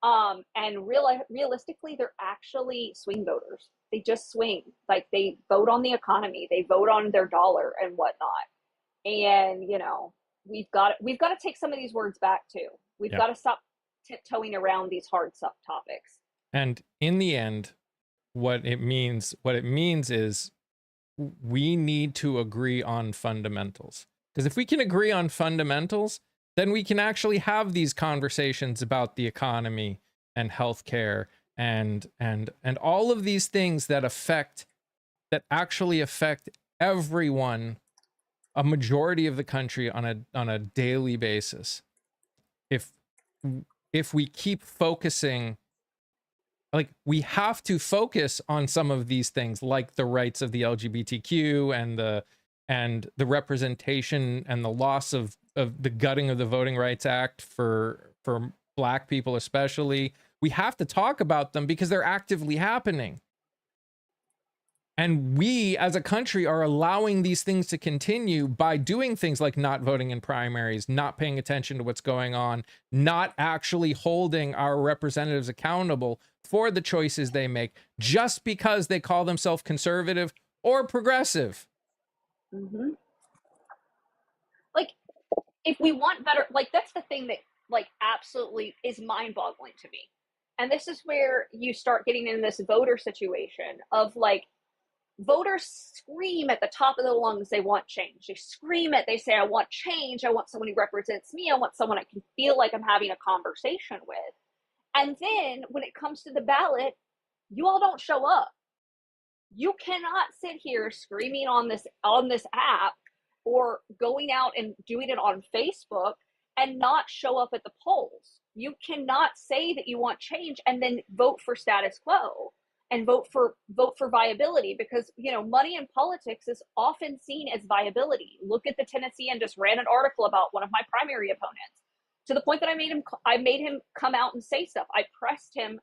And realistically, they're actually swing voters. They just swing. Like, they vote on the economy, they vote on their dollar and whatnot. And we've got to take some of these words back too. We've got to stop tiptoeing around these hard topics. And in the end, what it means is we need to agree on fundamentals. Because if we can agree on fundamentals, then we can actually have these conversations about the economy and healthcare and all of these things that actually affect everyone, a majority of the country on a daily basis. If we keep focusing, like, we have to focus on some of these things, like the rights of the LGBTQ and the representation and the loss of the gutting of the Voting Rights Act for Black people especially. We have to talk about them because they're actively happening. And we as a country are allowing these things to continue by doing things like not voting in primaries, not paying attention to what's going on, not actually holding our representatives accountable for the choices they make just because they call themselves conservative or progressive. Mm-hmm. Like, if we want better, like, that's the thing that, like, absolutely is mind-boggling to me. And this is where you start getting in this voter situation of, like, voters scream at the top of their lungs they want change. They say, I want change. I want someone who represents me. I want someone I can feel like I'm having a conversation with. And then when it comes to the ballot, You all don't show up. You cannot sit here screaming on this app or going out and doing it on Facebook and not show up at the polls. You cannot say that you want change and then vote for status quo and vote for viability, because money in politics is often seen as viability. Look at the Tennessean just ran an article about one of my primary opponents, to the point that I made him come out and say stuff. I pressed him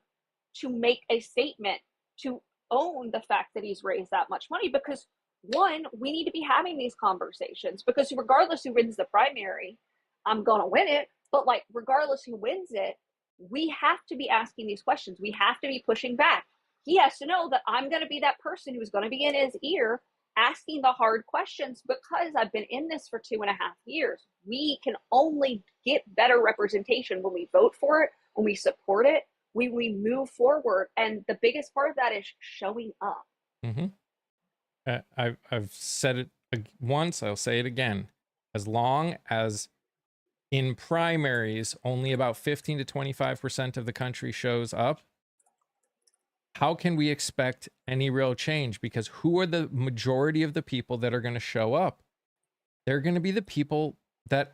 to make a statement, to own the fact that he's raised that much money, because one, we need to be having these conversations, because regardless who wins the primary, I'm going to win it, but like regardless who wins it, we have to be asking these questions. We have to be pushing back. He has to know that I'm going to be that person who's going to be in his ear asking the hard questions, because I've been in this for 2.5 years. We can only get better representation when we vote for it, when we support it, we move forward. And the biggest part of that is showing up. Mm-hmm. I've said it once, I'll say it again. As long as in primaries only about 15 to 25% of the country shows up, how can we expect any real change? Because who are the majority of the people that are going to show up? They're going to be the people that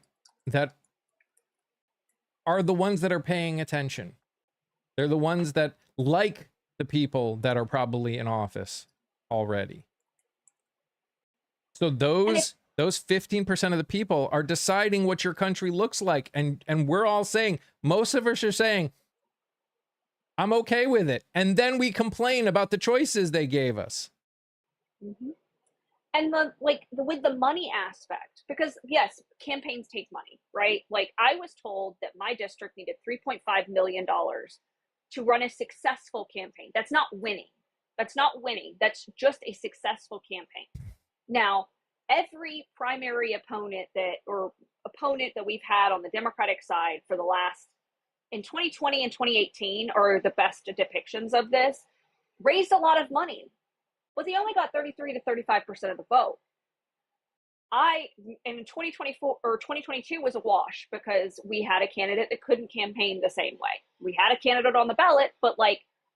are the ones that are paying attention. They're the ones that like the people that are probably in office already. So those 15% of the people are deciding what your country looks like. And we're all saying, most of us are saying, I'm okay with it. And then we complain about the choices they gave us. Mm-hmm. And with the money aspect, because yes, campaigns take money, right? Like I was told that my district needed $3.5 million to run a successful campaign. That's not winning. That's just a successful campaign. Now, every primary opponent that we've had on the Democratic side for the last, in 2020 and 2018 are the best depictions of this, raised a lot of money, but they only got 33 to 35% of the vote. In 2024 or 2022 was a wash, because we had a candidate that couldn't campaign the same way. We had a candidate on the ballot, but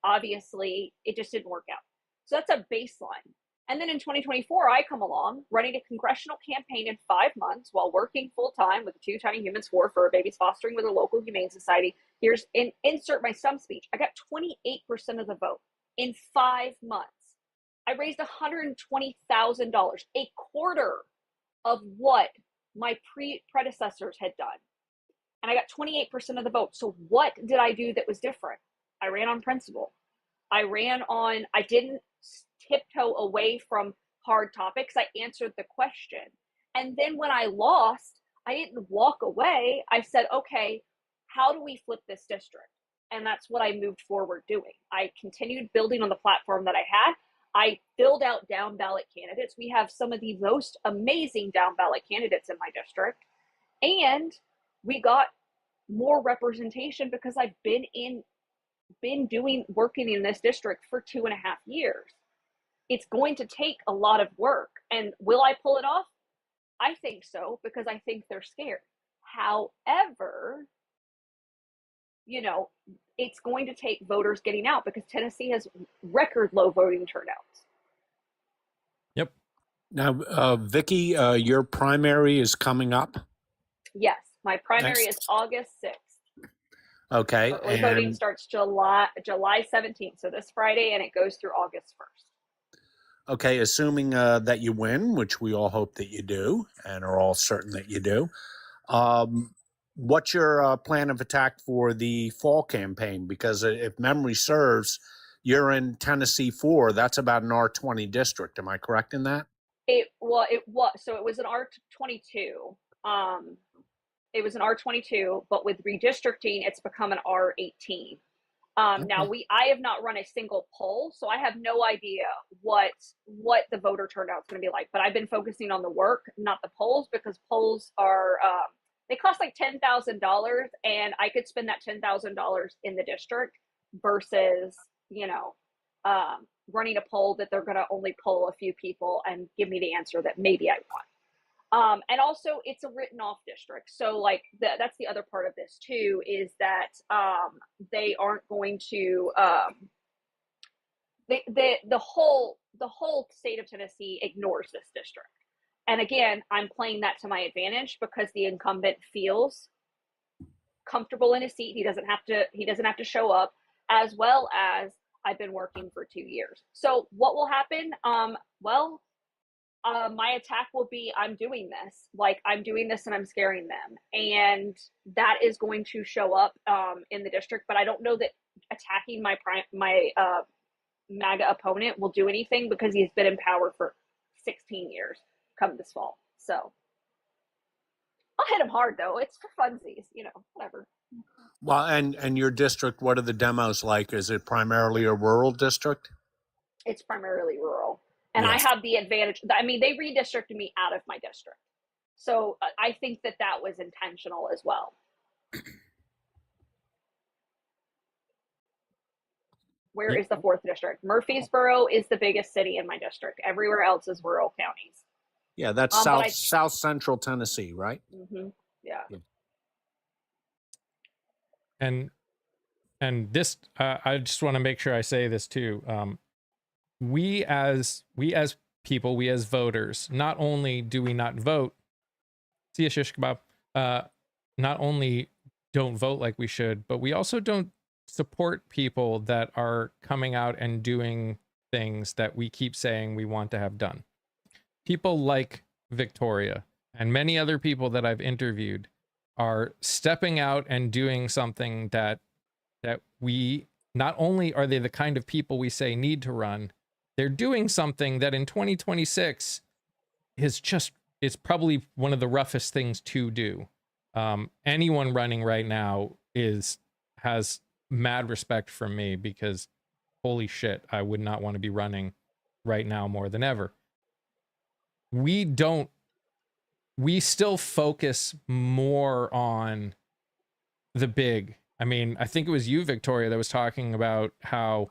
obviously it just didn't work out. So that's a baseline. And then in 2024, I come along running a congressional campaign in 5 months while working full time with the Two Tiny Humans for babies fostering with a local humane society. Insert my stump speech. I got 28% of the vote in 5 months. I raised $120,000, a quarter of what my predecessors had done. And I got 28% of the vote. So what did I do that was different? I ran on principle. I didn't tiptoe away from hard topics. I answered the question. And then when I lost, I didn't walk away. I said, okay, how do we flip this district? And that's what I moved forward doing. I continued building on the platform that I had. I filled out down ballot candidates. We have some of the most amazing down ballot candidates in my district. And we got more representation because I've been working in this district for 2.5 years. It's going to take a lot of work. And will I pull it off? I think so, because I think they're scared. However, it's going to take voters getting out, because Tennessee has record low voting turnouts. Yep. Now, Vicki, your primary is coming up. Yes, my primary is August 6th. Okay. Early voting starts July 17th, so this Friday, and it goes through August 1st. Okay, assuming that you win, which we all hope that you do, and are all certain that you do, what's your plan of attack for the fall campaign? Because if memory serves, you're in Tennessee 4. That's about an R20 district. Am I correct in that? It was an R22. It was an R22, but with redistricting, it's become an R18. Now I have not run a single poll, so I have no idea what the voter turnout is going to be like. But I've been focusing on the work, not the polls, because polls are they cost like $10,000, and I could spend that $10,000 in the district versus running a poll that they're going to only poll a few people and give me the answer that maybe I want. And also, it's a written off district. So that's the other part of this too, is that they aren't going to the whole state of Tennessee ignores this district. And again, I'm playing that to my advantage because the incumbent feels comfortable in his seat. He doesn't have to show up, as well as I've been working for 2 years. So what will happen? My attack will be, I'm doing this. Like, I'm doing this and I'm scaring them. And that is going to show up in the district. But I don't know that attacking my MAGA opponent will do anything because he's been in power for 16 years come this fall. So I'll hit him hard, though. It's for funsies, whatever. Well, and your district, what are the demos like? Is it primarily a rural district? It's primarily rural. And Yes. I have the advantage. I mean, they redistricted me out of my district. So I think that was intentional as well. Where is the 4th district? Murfreesboro is the biggest city in my district. Everywhere else is rural counties. Yeah, that's south central Tennessee, right? Mm-hmm. Yeah. And this, I just want to make sure I say this too. We as people, we as voters, not only do we not vote, see ya shish kebab, not only don't vote like we should, but we also don't support people that are coming out and doing things that we keep saying we want to have done. People like Victoria and many other people that I've interviewed are stepping out and doing something that we, not only are they the kind of people we say need to run, they're doing something that in 2026 is probably one of the roughest things to do. Anyone running right now has mad respect from me, because holy shit, I would not want to be running right now more than ever. We still focus more on the big. I mean, I think it was you, Victoria, that was talking about how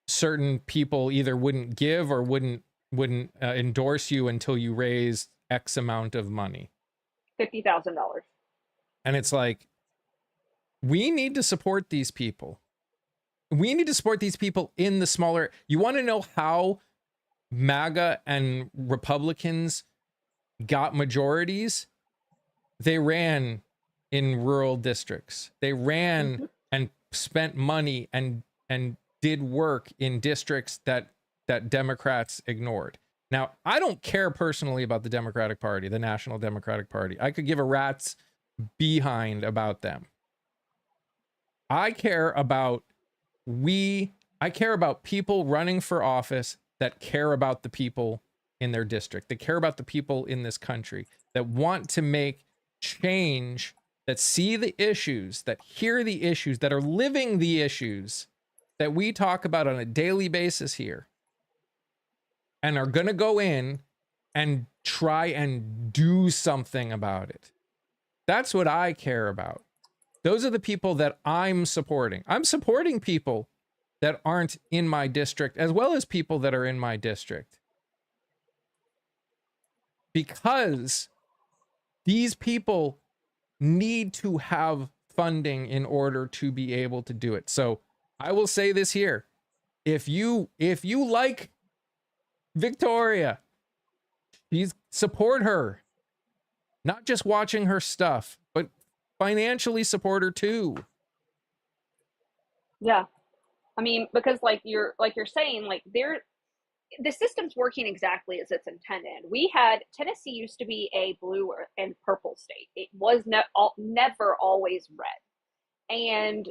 certain people either wouldn't give or wouldn't endorse you until you raise X amount of money. $50,000. And it's like, we need to support these people. We need to support these people in the smaller. You want to know how MAGA and Republicans got majorities? They ran in rural districts. They ran and spent money and did work in districts that Democrats ignored. Now, I don't care personally about the Democratic Party, the National Democratic Party. I could give a rat's behind about them. I care about people running for office that care about the people in their district, that care about the people in this country, that want to make change, that see the issues, that hear the issues, that are living the issues that we talk about on a daily basis here, and are going to go in and try and do something about it. That's what I care about. Those are the people that I'm supporting. I'm supporting people that aren't in my district, as well as people that are in my district, because these people need to have funding in order to be able to do it. So I will say this here. If you like Victoria, please support her. Not just watching her stuff, but financially support her too. Yeah. I mean, because like you're saying, like the system's working exactly as it's intended. Tennessee used to be a blue and purple state. It was never always red. And,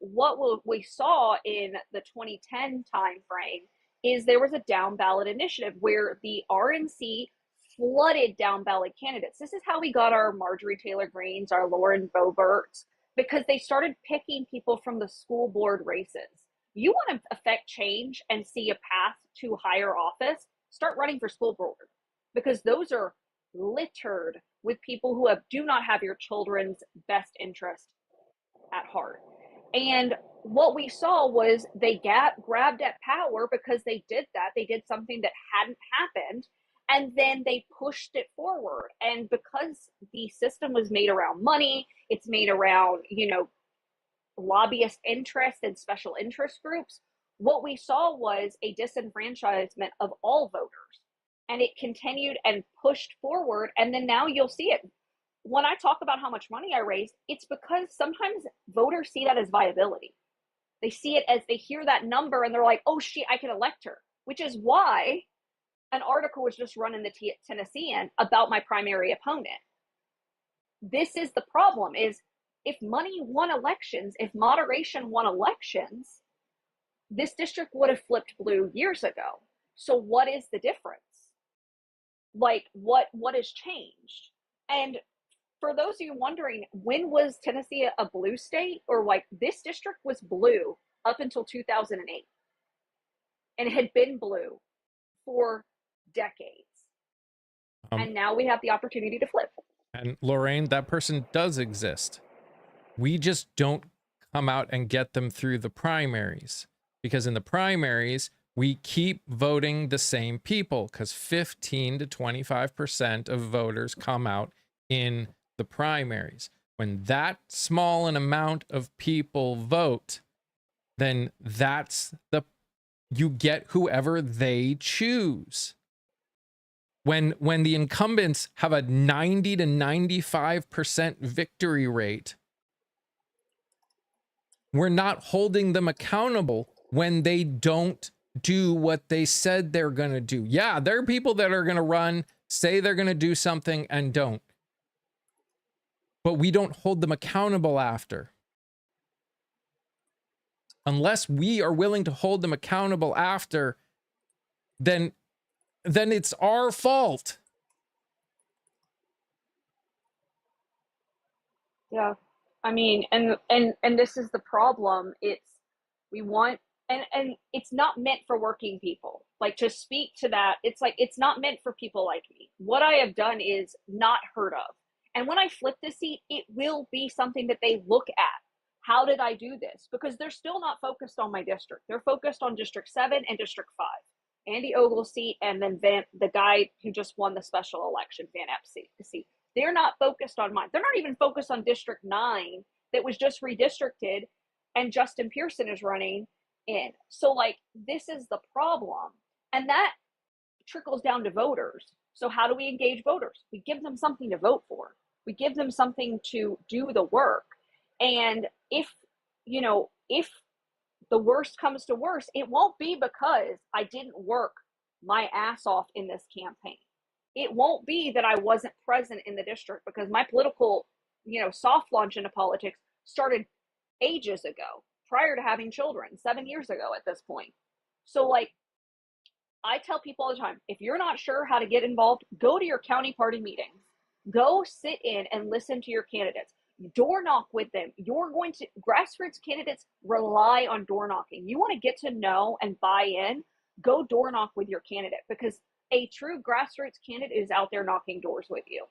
what we saw in the 2010 timeframe is there was a down ballot initiative where the RNC flooded down ballot candidates. This is how we got our Marjorie Taylor Greenes, our Lauren Boeberts, because they started picking people from the school board races. You want to affect change and see a path to higher office, start running for school board, because those are littered with people who do not have your children's best interest at heart. And what we saw was they grabbed at power because they did that. They did something that hadn't happened, and then they pushed it forward. And because the system was made around money, it's made around, lobbyist interest and special interest groups, what we saw was a disenfranchisement of all voters. And it continued and pushed forward. And then now you'll see it. When I talk about how much money I raised, it's because sometimes voters see that as viability. They see it as, they hear that number and they're like, oh shit, I can elect her, which is why an article was just run in the Tennessean about my primary opponent. This is the problem, is if money won elections, if moderation won elections, this district would have flipped blue years ago. So what is the difference? Like, what has changed? And for those of you wondering, when was Tennessee a blue state? Or like, this district was blue up until 2008. And it had been blue for decades. And now we have the opportunity to flip. And Lorraine, that person does exist. We just don't come out and get them through the primaries, because in the primaries, we keep voting the same people, because 15 to 25% of voters come out in the primaries. When that small an amount of people vote, then you get whoever they choose. When the incumbents have a 90 to 95% victory rate, we're not holding them accountable when they don't do what they said they're going to do. Yeah, there are people that are going to run, say they're going to do something and don't. But we don't hold them accountable after. Unless we are willing to hold them accountable after, then it's our fault. Yeah. I mean, and this is the problem. We want, and it's not meant for working people. Like, to speak to that, it's like, it's not meant for people like me. What I have done is not heard of. And when I flip this seat, it will be something that they look at. How did I do this? Because they're still not focused on my district. They're focused on District 7 and District 5. Andy Ogle's seat, and then the guy who just won the special election, Van Epps seat. They're not focused on mine. They're not even focused on District 9 that was just redistricted and Justin Pearson is running in. So, like, this is the problem. And that trickles down to voters. So how do we engage voters? We give them something to vote for. We give them something to do the work. And if the worst comes to worst, it won't be because I didn't work my ass off in this campaign. It won't be that I wasn't present in the district, because my political, soft launch into politics started ages ago, prior to having children, 7 years ago at this point. So, like, I tell people all the time, if you're not sure how to get involved, go to your county party meetings. Go sit in and listen to your candidates. Door knock with them. Grassroots candidates rely on door knocking. You want to get to know and buy in, go door knock with your candidate, because a true grassroots candidate is out there knocking doors with you.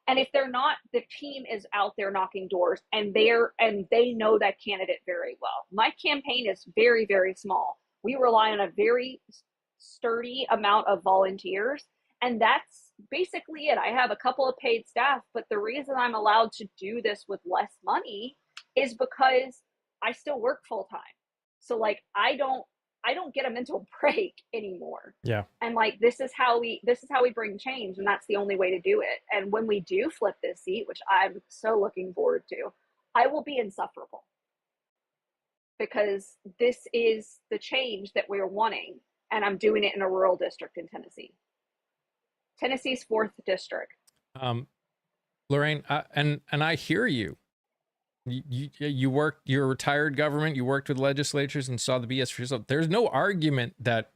And if they're not, the team is out there knocking doors, and they know that candidate very well. My campaign is very, very small. We rely on a very sturdy amount of volunteers, and that's basically it. I have a couple of paid staff, but the reason I'm allowed to do this with less money is because I still work full time. So, like, I don't get a mental break anymore. Yeah. And, like, this is how we bring change, and that's the only way to do it. And when we do flip this seat, which I'm so looking forward to, I will be insufferable, because this is the change that we're wanting, and I'm doing it in a rural district in Tennessee. Tennessee's 4th district. Lorraine, and I hear you. You're retired government. You worked with legislatures and saw the BS for yourself. There's no argument that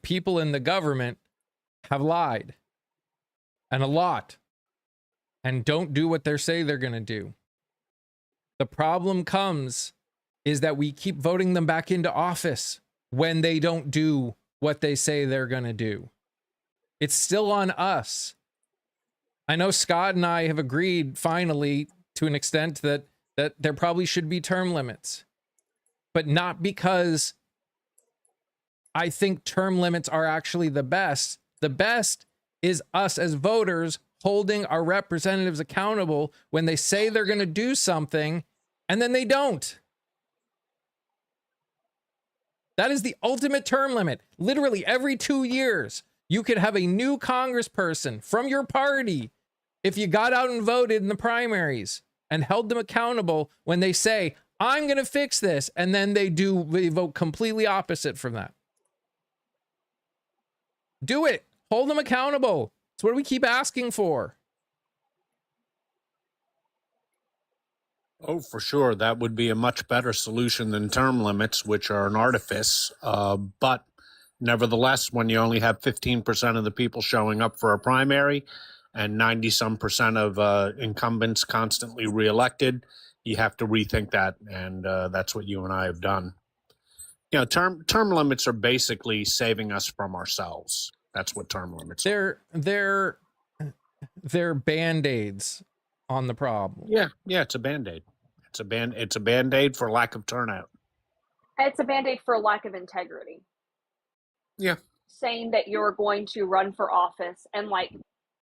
people in the government have lied, and a lot, and don't do what they say they're going to do. The problem is that we keep voting them back into office when they don't do what they say they're going to do. It's still on us. I know Scott and I have agreed finally to an extent that there probably should be term limits, but not because I think term limits are actually the best. The best is us as voters holding our representatives accountable when they say they're going to do something And then they don't. That is the ultimate term limit. Literally every 2 years, you could have a new congressperson from your party if you got out and voted in the primaries and held them accountable when they say, I'm going to fix this. And then they vote completely opposite from that. Do it. Hold them accountable. It's what we keep asking for. Oh, for sure. That would be a much better solution than term limits, which are an artifice. But nevertheless, when you only have 15% of the people showing up for a primary and 90-some% of incumbents constantly reelected, you have to rethink that. And that's what you and I have done. You know, term limits are basically saving us from ourselves. That's what term limits are. They're Band-Aids on the problem. Yeah, it's a Band-Aid. It's a Band-Aid for lack of turnout. It's a Band-Aid for lack of integrity. Yeah. Saying that you're going to run for office and like,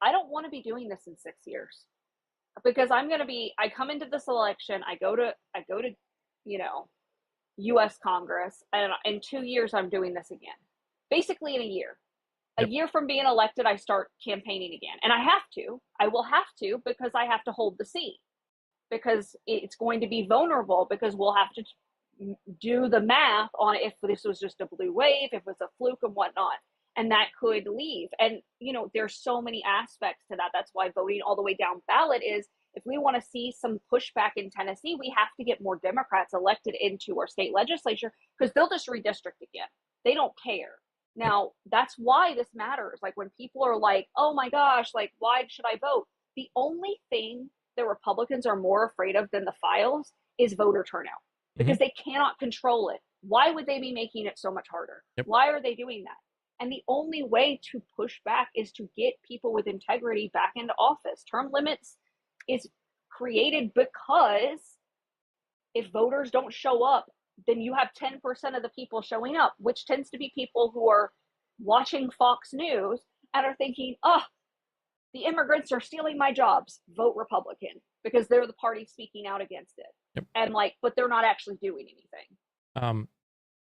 I don't want to be doing this in 6 years because I come into this election, I go to, you know, US Congress, and in 2 years, I'm doing this again. Basically in a year. A year from being elected, I start campaigning again. And I will have to, because I have to hold the seat. Because it's going to be vulnerable, because we'll have to do the math on if this was just a blue wave, if it was a fluke and whatnot. And that could leave. And, you know, there's so many aspects to that. That's why voting all the way down ballot is, if we want to see some pushback in Tennessee, we have to get more Democrats elected into our state legislature, because they'll just redistrict again. They don't care. Now, that's why this matters. Like when people are like, oh my gosh, like, why should I vote? The only thing that Republicans are more afraid of than the files is voter turnout, because they cannot control it. Why would they be making it so much harder? Yep. Why are they doing that? And the only way to push back is to get people with integrity back into office. Term limits is created because if voters don't show up, then you have 10% of the people showing up, which tends to be people who are watching Fox News and are thinking, oh, the immigrants are stealing my jobs. Vote Republican, because they're the party speaking out against it. Yep. And like, but they're not actually doing anything.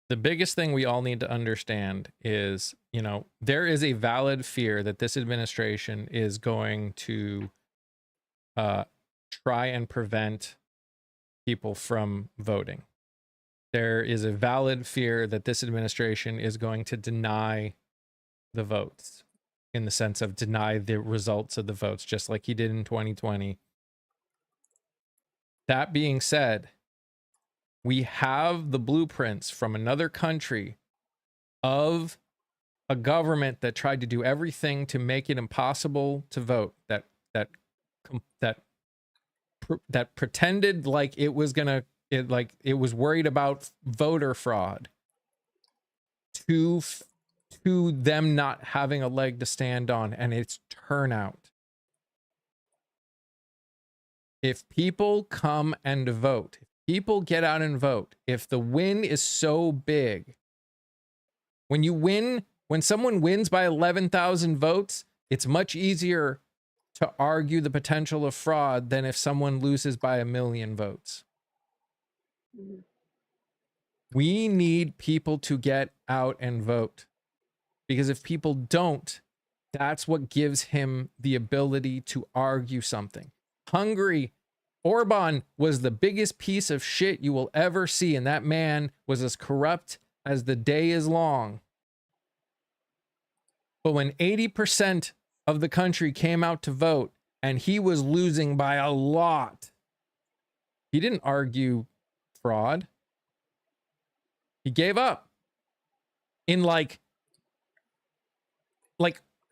The biggest thing we all need to understand is, you know, there is a valid fear that this administration is going to try and prevent people from voting. There is a valid fear that this administration is going to deny the votes, in the sense of deny the results of the votes, just like he did in 2020. That being said, we have the blueprints from another country of a government that tried to do everything to make it impossible to vote, that pretended like it was gonna, it was worried about voter fraud, to them not having a leg to stand on, and it's turnout. If people come and vote, if people get out and vote, if the win is so big, when someone wins by 11,000 votes, it's much easier to argue the potential of fraud than if someone loses by 1 million votes. We need people to get out and vote, because if people don't, that's what gives him the ability to argue something. Hungary, Orban was the biggest piece of shit you will ever see, and that man was as corrupt as the day is long. But when 80% of the country came out to vote and he was losing by a lot, he didn't argue fraud. He gave up in like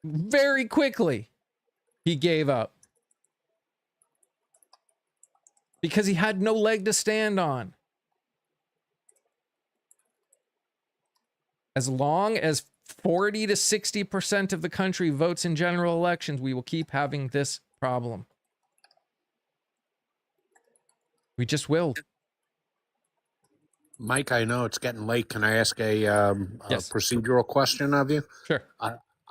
very quickly. He gave up because he had no leg to stand on. As long as 40 to 60% of the country votes in general elections, we will keep having this problem. We just will. Mike, I know it's getting late. Can I ask a Yes. procedural question of you? Sure.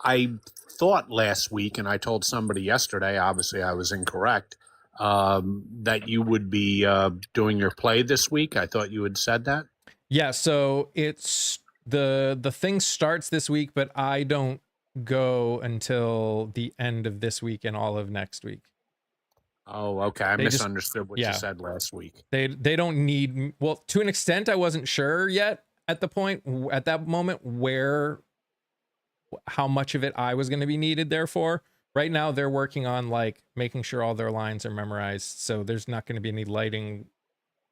I thought last week, and I told somebody yesterday, obviously I was incorrect, that you would be doing your play this week. I thought you had said that. Yeah, so it's the thing starts this week, but I don't go until the end of this week and all of next week. Oh, okay. I They just- misunderstood what yeah. you said last week. They don't need, well, to an extent I wasn't sure yet at that moment how much of it I was going to be needed there for. Right now they're working on like making sure all their lines are memorized, so there's not going to be any lighting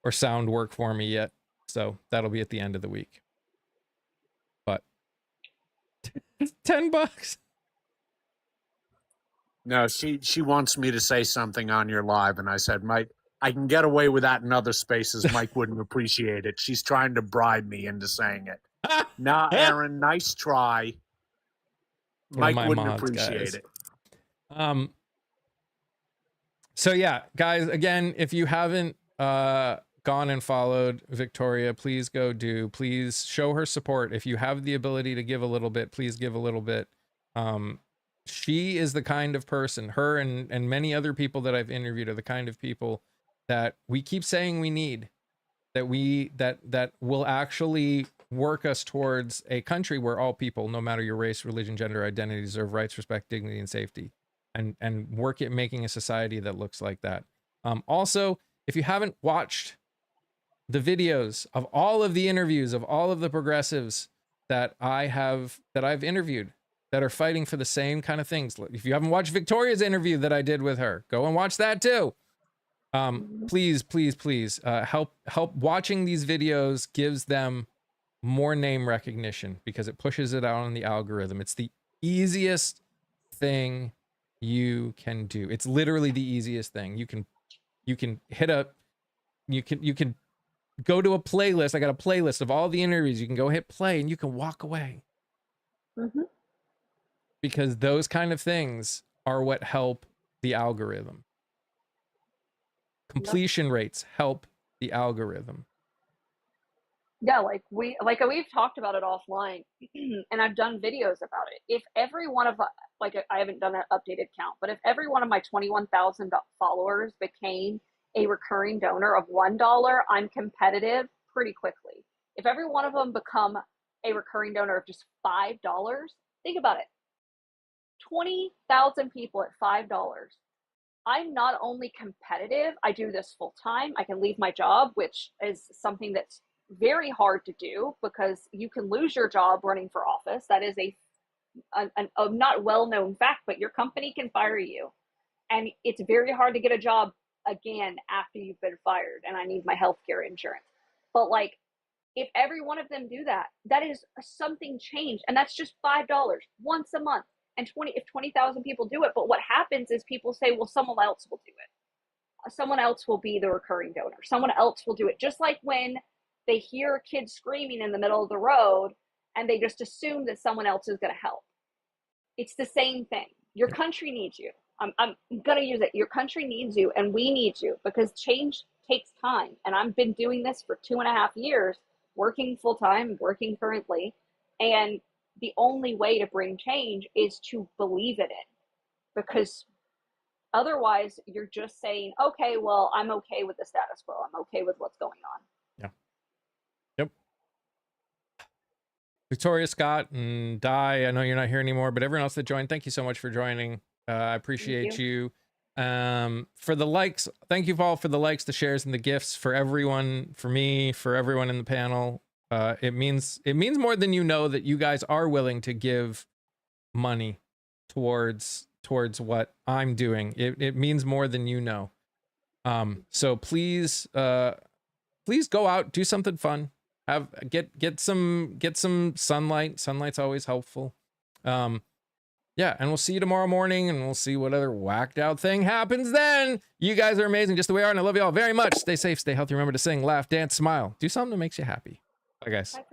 or sound work for me yet. So that'll be at the end of the week. But $10. No, she wants me to say something on your live, and I said, Mike, I can get away with that in other spaces. Mike wouldn't appreciate it. She's trying to bribe me into saying it. Nah, Aaron, nice try. One of Mike my wouldn't mods, appreciate guys. it. So yeah, guys, again, if you haven't gone and followed Victoria, please go do. Please show her support. If you have the ability to give a little bit, please give a little bit. She is the kind of person, her and many other people that I've interviewed are the kind of people that we keep saying we need, that will actually work us towards a country where all people, no matter your race, religion, gender, identity, deserve rights, respect, dignity, and safety, and work at making a society that looks like that. Also, if you haven't watched the videos of all of the interviews of all of the progressives that I've interviewed that are fighting for the same kind of things, if you haven't watched Victoria's interview that I did with her, go and watch that too. Please help. Watching these videos gives them more name recognition because it pushes it out on the algorithm. It's the easiest thing you can do. It's literally the easiest thing. You can go to a playlist. I got a playlist of all the interviews. You can go hit play and you can walk away. Mm-hmm. Because those kind of things are what help the algorithm. Completion rates help the algorithm. Yeah, we've talked about it offline, and I've done videos about it. If every one of I haven't done an updated count, but if every one of my 21,000 followers became a recurring donor of $1, I'm competitive pretty quickly. If every one of them become a recurring donor of just $5, think about it. 20,000 people at $5. I'm not only competitive, I do this full time. I can leave my job, which is something that's very hard to do because you can lose your job running for office. That is a not well-known fact, but your company can fire you. And it's very hard to get a job again after you've been fired. And I need my healthcare insurance. But if every one of them do that, that is something changed. And that's just $5 once a month. And if 20,000 people do it, but what happens is people say, well, someone else will do it. Someone else will be the recurring donor. Someone else will do it. Just like when they hear a kid screaming in the middle of the road and they just assume that someone else is going to help. It's the same thing. Your country needs you. I'm going to use it. Your country needs you and we need you because change takes time. And I've been doing this for 2.5 years, working full time, working currently. And the only way to bring change is to believe in it, because otherwise you're just saying, okay, well, I'm okay with the status quo. I'm okay with what's going on. Yeah. Yep. Victoria, Scott, and Di, I know you're not here anymore, but everyone else that joined, thank you so much for joining. I appreciate you. For the likes, thank you all for the likes, the shares, and the gifts for everyone, for me, for everyone in the panel. It means more than you know that you guys are willing to give money towards what I'm doing. It means more than you know. So please go out, do something fun. Get some sunlight. Sunlight's always helpful. Yeah, and we'll see you tomorrow morning, and we'll see what other whacked out thing happens then. You guys are amazing just the way you are, and I love you all very much. Stay safe, stay healthy. Remember to sing, laugh, dance, smile. Do something that makes you happy. Bye, guys. Bye.